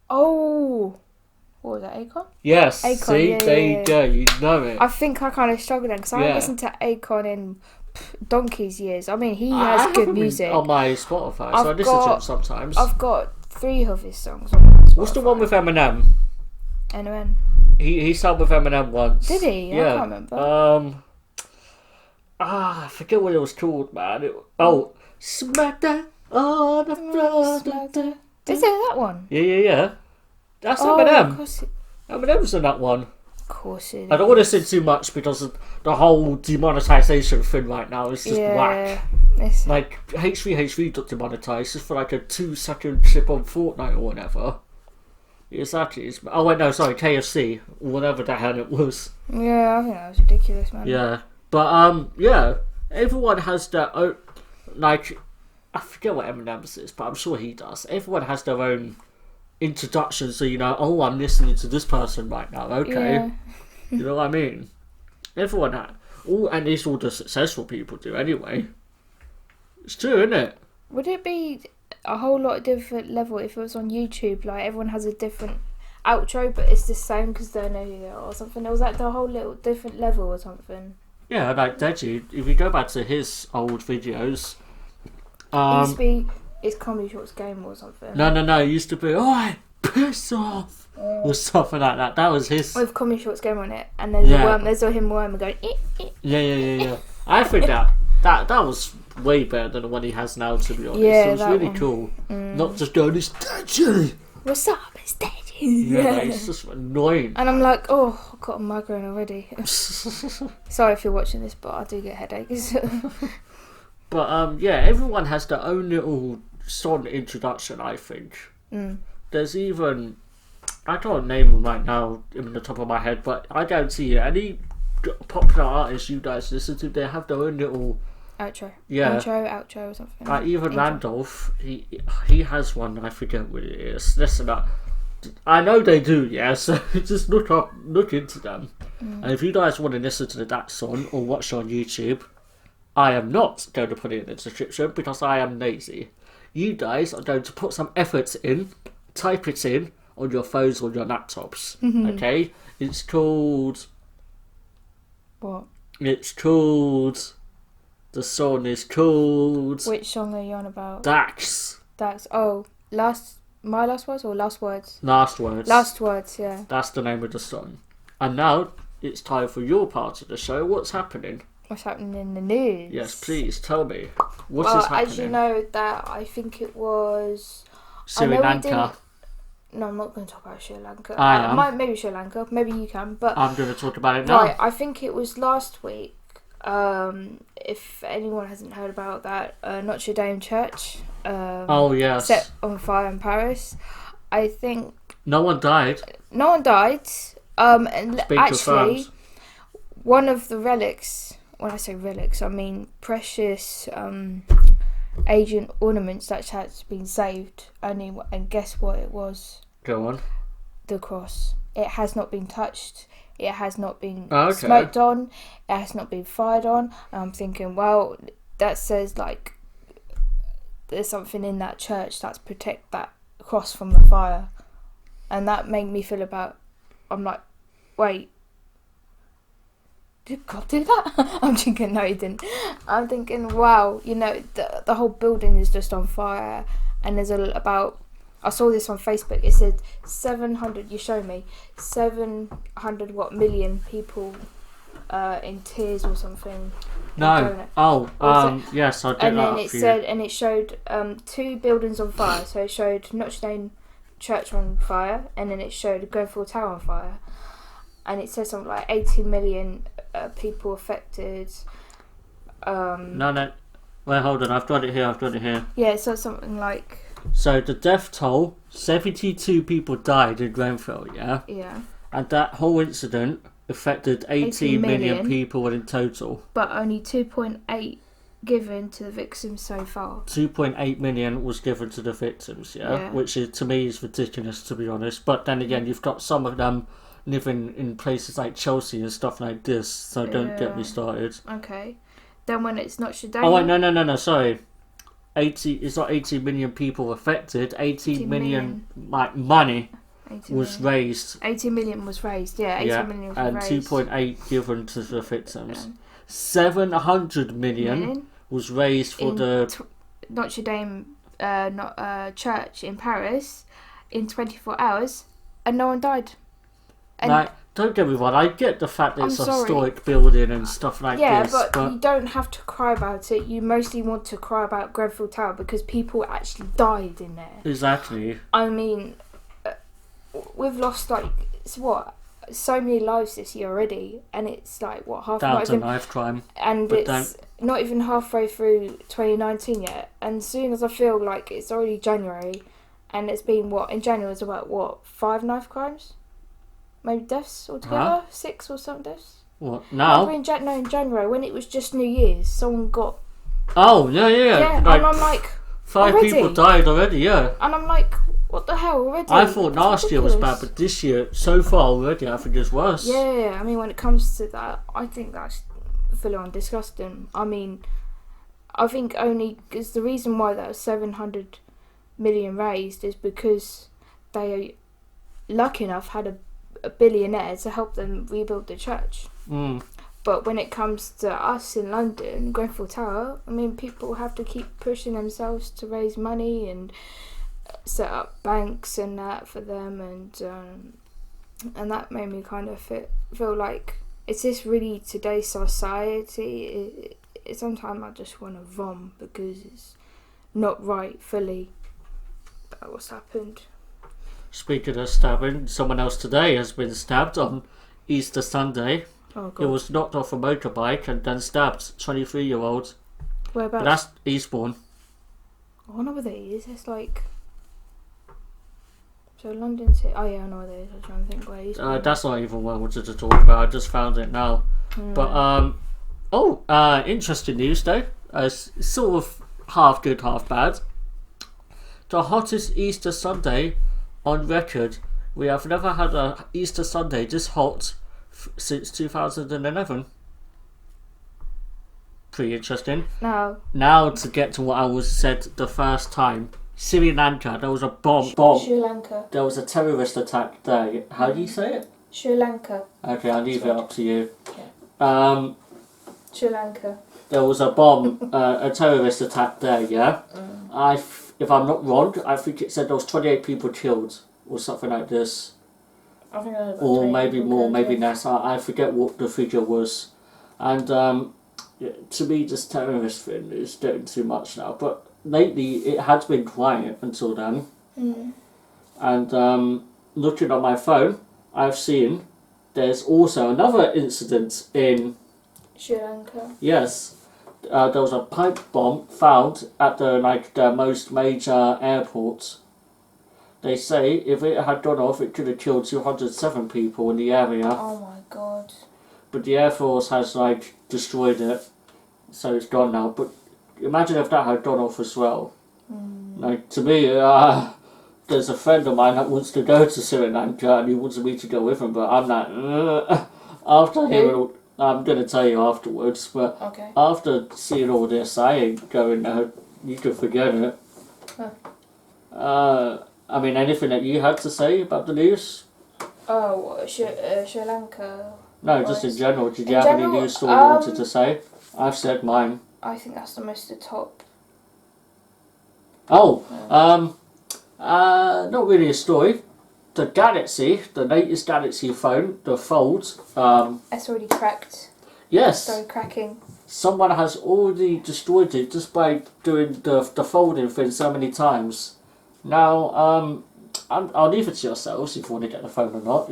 Oh. What was that, Akon? Yes. Akon, see, yeah, there you go. You know it. I think I kind of struggled then because I haven't listened to Akon in donkey's years. I mean, he has good music. On my Spotify, so I listen to him sometimes. I've got 3 of his songs on my Spotify. What's the one with Eminem? Eminem. He sang with Eminem once. Did he? Yeah. I can't remember. I forget what it was called, man. Smack that on the floor. Is it that one? Yeah. That's Oh, Eminem. of course Eminem's in that one. Of course it is. I don't want to say too much because of the whole demonetization thing right now is just whack. It's... Like, H3 got demonetized just for like a 2-second chip on Fortnite or whatever. Exactly. Oh wait, no, sorry, KFC, whatever the hell it was. Yeah, I think that was ridiculous, man. Yeah, but yeah, everyone has their own. Like, I forget what Eminem's is, but I'm sure he does. Everyone has their own introduction, so you know, oh, I'm listening to this person right now. Okay, Yeah. you know what I mean? Everyone has. At least all the successful people do anyway. It's true, isn't it? Would it be a whole lot different level if it was on YouTube? Like everyone has a different outro, but it's the same because they know who they are or something. It was like the whole little different level or something. Yeah, like Deji. If you go back to his old videos, It used to be it's Comedy Shorts Game or something. No. It used to be, oh, piss off, or something like that. That was his. With Comedy Shorts Game on it, and there's a worm. There's him worm going. Yeah. I think that was way better than the one he has now. To be honest, Yeah, it was that really one. cool. Not just going, it's Deji. What's up? It's Deji. Yeah, like, it's just annoying. And I'm like, oh, I've got a migraine already. Sorry if you're watching this, but I do get headaches. But yeah, everyone has their own little song introduction. I think there's even, I can't name them right now in the top of my head, but I guarantee you, any popular artists you guys listen to, they have their own little outro. Yeah. Outro or something. even Intro. Randolph, he has one. I forget what it is. Listen up. I know they do, yeah. So just look into them. And if you guys want to listen to that song or watch on YouTube, I am not going to put it in the description because I am lazy. You guys are going to put some effort in, type it in on your phones or your laptops. Okay? It's called. What? It's called. The song is called. Which song are you on about? Dax. That's my last words or last words? Last words. Last words, yeah. That's the name of the song. And now it's time for your part of the show. What's happening? What's happening in the news? Yes, please tell me. What is happening? As you know, that I think it was Sri I know we Lanka. didn't- No, I'm not going to talk about Sri Lanka. I am. Maybe Sri Lanka. Maybe you can. But I'm going to talk about it now. right, I think it was last week. If anyone hasn't heard about that, Notre Dame Church. Oh yes. Set on fire in Paris. I think No one died. no one died. And It's been actually, confirmed. one of the relics. When I say relics, I mean precious ancient ornaments that has been saved. And guess what it was? Go on. The cross. It has not been touched. It has not been Okay. smoked on. It has not been fired on. And I'm thinking, well, that says like there's something in that church that's protect that cross from the fire, and that made me feel about. I'm like, wait. Did God do that? I'm thinking, no, he didn't. I'm thinking, wow, you know, the whole building is just on fire, and there's about. I saw this on Facebook. It said 700. You show me 700 million people in tears or something. No. Oh. Yes, I did And that then up it for said, you. and it showed 2 buildings on fire. So it showed Notre Dame Church on fire, and then it showed Grenfell Tower on fire, and it says something like 80 million people affected. No. Wait, hold on. I've got it here. Yeah, it says something like. So the death toll: 72 people died in Grenfell. Yeah. Yeah. And that whole incident affected 18 million people in total. But only 2.8 given to the victims so far. 2.8 million was given to the victims, yeah? Which is, to me, is ridiculous, to be honest. But then again, you've got some of them living in places like Chelsea and stuff like this, so don't get me started. Okay. Then when it's Notre Dame... Oh wait, no, sorry. It's not 18 million people affected, 18 million like money was raised. 18 million was raised, yeah. 18 million was and raised. 2.8 given to the victims. 700 million was raised for Notre Dame church in Paris in 24 hours, and no one died. And like, don't get me wrong, I get the fact that it's a historic building and stuff like this. Yeah, but you don't have to cry about it. You mostly want to cry about Grenfell Tower because people actually died in there. Exactly. I mean, we've lost so many lives this year already, and it's like down to knife crime, and it's not even halfway through 2019 yet. And as soon as I feel like it's already January, and it's been in January it's about 5 knife crimes. Maybe deaths altogether? Huh? 6 or some deaths? What, now? In January, when it was just New Year's, someone got... Oh, yeah. Yeah, and I'm like... 5 people died already, yeah. And I'm like, what the hell, already? I thought last year was bad, but this year, so far already, I think it's worse. Yeah, I mean, when it comes to that, I think that's full on disgusting. I mean, I think only... Because the reason why that was 700 million raised is because they, lucky enough, had a billionaire to help them rebuild the church. But when it comes to us in London, Grenfell Tower, I mean, people have to keep pushing themselves to raise money and set up banks and that for them, and that made me kind of feel like, is this really today's society? Sometimes I just want to vom because it's not right fully about what's happened. Speaking of stabbing, someone else today has been stabbed on Easter Sunday. Oh, God. He was knocked off a motorbike and then stabbed. 23-year-old. Whereabouts? But that's Eastbourne. I wonder where that is. It's like... So London City... Oh yeah, I know where that is. I was trying to think where Eastbourne is. That's not even what I wanted to talk about. I just found it now. But, interesting news though. Sort of half good, half bad. The hottest Easter Sunday on record. We have never had a Easter Sunday this hot since 2011. Pretty interesting. Now to get to what I was said the first time. Sri Lanka, there was a bomb. Sri Lanka. There was a terrorist attack there. How do you say it? Sri Lanka. Okay, I'll leave it up to you. Yeah. Sri Lanka. There was a bomb, a terrorist attack there, yeah? If I'm not wrong, I think it said there was 28 people killed, or something like this. I think about or maybe more, maybe less. I forget what the figure was. And to me, this terrorist thing is getting too much now. But lately, it has been quiet until then. And looking on my phone, I've seen there's also another incident in Sri Lanka. Yes. There was a pipe bomb found at the most major airports. They say if it had gone off, it could have killed 207 people in the area. Oh my God. But the Air Force has destroyed it, so it's gone now. But imagine if that had gone off as well. To me, there's a friend of mine that wants to go to Sri Lanka and he wants me to go with him, but I'm like, after hearing I'm going to tell you afterwards, but after seeing all this, I ain't going there. You can forget it. I mean, anything that you had to say about the news? Oh, Sri Lanka? No, just in general. Did you have any news story you wanted to say? I've said mine. I think that's the most the top. Not really a story. The Galaxy, the latest Galaxy phone, the Fold. It's already cracked. Yes. Started cracking. Someone has already destroyed it just by doing the folding thing so many times. Now, I'll leave it to yourselves if you want to get the phone or not.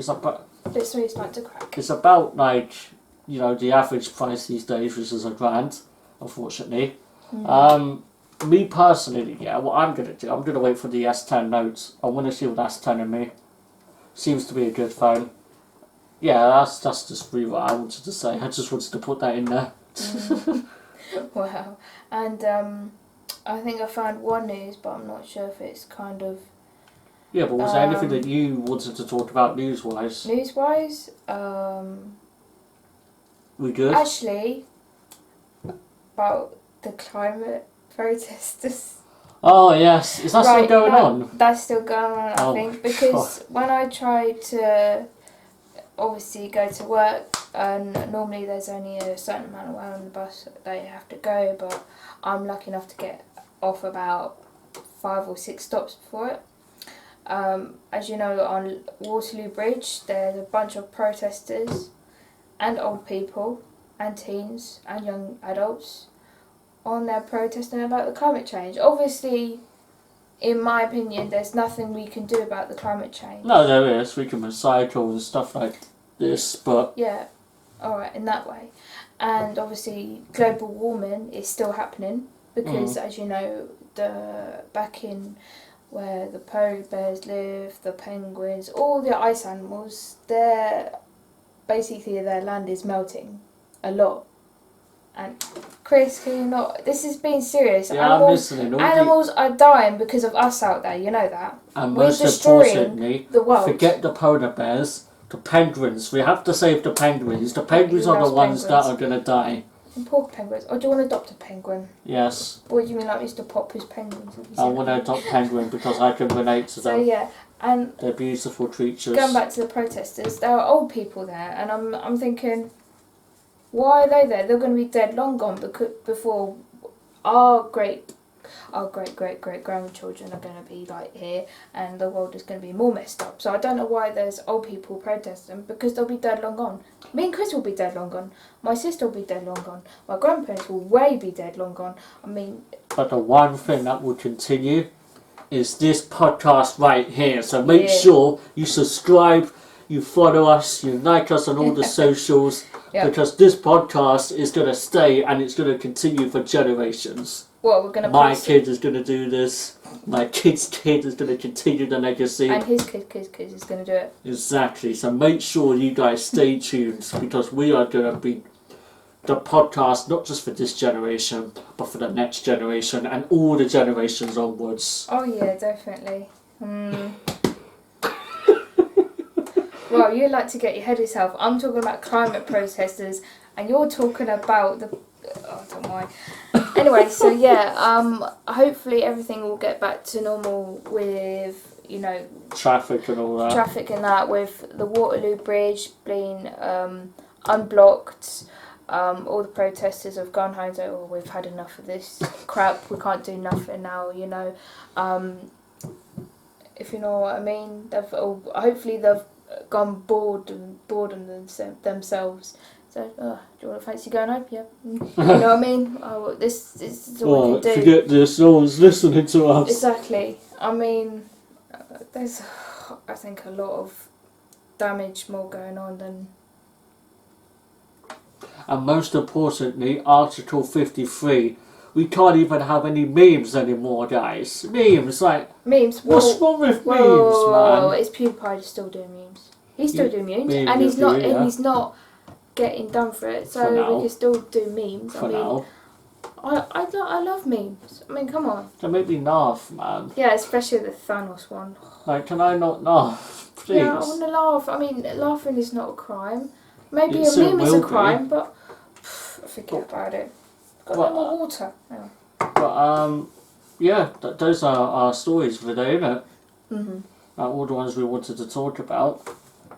It's really starting to crack. It's about the average price these days, which is £1,000, unfortunately. Me personally, what I'm going to do, I'm going to wait for the S10 Note. I want to see what that's telling me. Seems to be a good phone. Yeah, that's just really what I wanted to say. I just wanted to put that in there. Wow. And I think I found one news, but I'm not sure if it's kind of... Yeah, but was there anything that you wanted to talk about news-wise? News-wise? We good? Actually, about the climate protesters. Oh, yes. Is that still going on? That's still going on, I think, because when I tried to obviously go to work and normally there's only a certain amount of way on the bus that they have to go, but I'm lucky enough to get off about 5 or 6 stops before it. As you know, on Waterloo Bridge there's a bunch of protesters and old people and teens and young adults on there protesting about the climate change. Obviously, in my opinion, there's nothing we can do about the climate change. No, there is. We can recycle and stuff like this, but... Yeah, alright, in that way. And obviously, global warming is still happening because, as you know, back in where the polar bears live, the penguins, all the ice animals, basically their land is melting a lot. And Chris, can you not? This is being serious. Yeah, I'm listening. Animals are dying because of us out there. You know that. And we're most destroying importantly, the world. Forget the polar bears. The penguins. We have to save the penguins. The penguins are the ones that are going to die. And poor penguins. Or do you want to adopt a penguin? Yes. What do you mean, like Mr. Popper's penguins? I want to adopt penguin because I can relate to them. So yeah, and they're beautiful creatures. Going back to the protesters, there are old people there, and I'm thinking, why are they there? They're going to be dead long gone before our great grandchildren are going to be like here, and the world is going to be more messed up. So I don't know why there's old people protesting, because they'll be dead long gone. Me and Chris will be dead long gone. My sister will be dead long gone. My grandparents will be dead long gone. I mean... But the one thing that will continue is this podcast right here. So make sure you subscribe, you follow us, you like us on all the socials, because this podcast is going to stay and it's going to continue for generations. Well, we're going to... My kid is going to do this. My kid's kid is going to continue the legacy. And his kid is going to do it. Exactly. So make sure you guys stay tuned, because we are going to be the podcast not just for this generation, but for the next generation and all the generations onwards. Oh yeah, definitely. Well, you like to get your head yourself. I'm talking about climate protesters, and you're talking about the... Oh, don't mind. Anyway, so yeah, hopefully everything will get back to normal with, you know... Traffic and all that. Traffic and that, with the Waterloo Bridge being unblocked. All the protesters have gone home and said, oh, we've had enough of this crap, we can't do nothing now, you know. If you know what I mean. Hopefully they've gone bored themselves. So, do you want to fancy going home? Yeah. You know what I mean? Oh, this is all we can do. Forget this, no one's listening to us. Exactly. I mean, there's, I think, a lot of damage more going on than... And most importantly, Article 53. We can't even have any memes anymore, guys. Memes, like... Memes? What's wrong with memes, man? It's PewDiePie still doing memes. He's still doing memes. And he's not getting done for it. So we can still do memes. For now. I love memes. I mean, come on. They make me laugh, man. Yeah, especially the Thanos one. Like, can I not laugh? Please. Yeah, I want to laugh. I mean, laughing is not a crime. Maybe a meme is a crime, but forget about it. Got no more water. Yeah. But, yeah, those are our stories for today, isn't it? Mm-hmm. All the ones we wanted to talk about.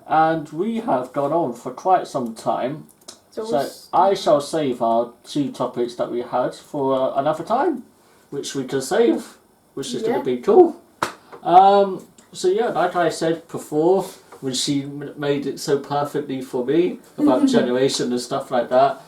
And we have gone on for quite some time. So I shall save our 2 topics that we had for another time, which we can save, which is going to be cool. So yeah, like I said before, when she made it so perfectly for me about generation and stuff like that.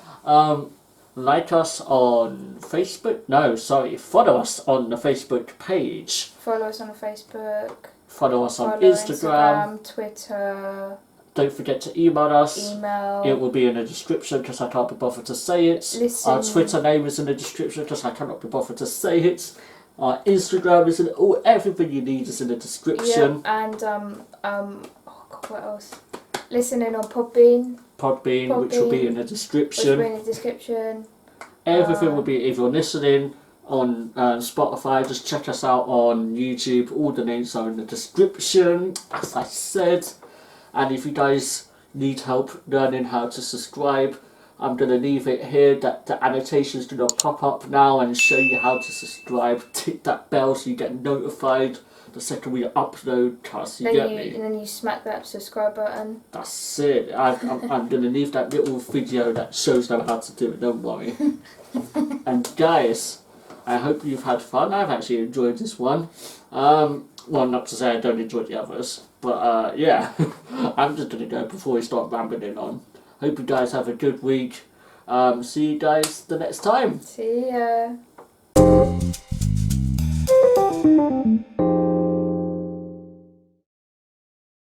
Like us on Facebook. No, sorry, follow us on the Facebook page. Follow us on Facebook. Follow us on Instagram, Twitter. Don't forget to email us. Email. It will be in the description because I can't be bothered to say it. Listen. Our Twitter name is in the description because I cannot be bothered to say it. Our Instagram is in everything you need is in the description. Yeah, and oh God, what else? Listening on Podbean, which will be in the description. Everything will be, if you're listening on Spotify, just check us out on YouTube. All the names are in the description, as I said. And if you guys need help learning how to subscribe, I'm going to leave it here. That the annotation's going to pop up now and show you how to subscribe. Tick that bell so you get notified the second we upload. Cause you get me. And then you smack that subscribe button. That's it. I'm going to leave that little video that shows them how to do it. Don't worry. And guys, I hope you've had fun. I've actually enjoyed this one. Well, not to say I don't enjoy the others, but yeah, I'm just going to go before we start rambling on. Hope you guys have a good week. See you guys the next time. See ya.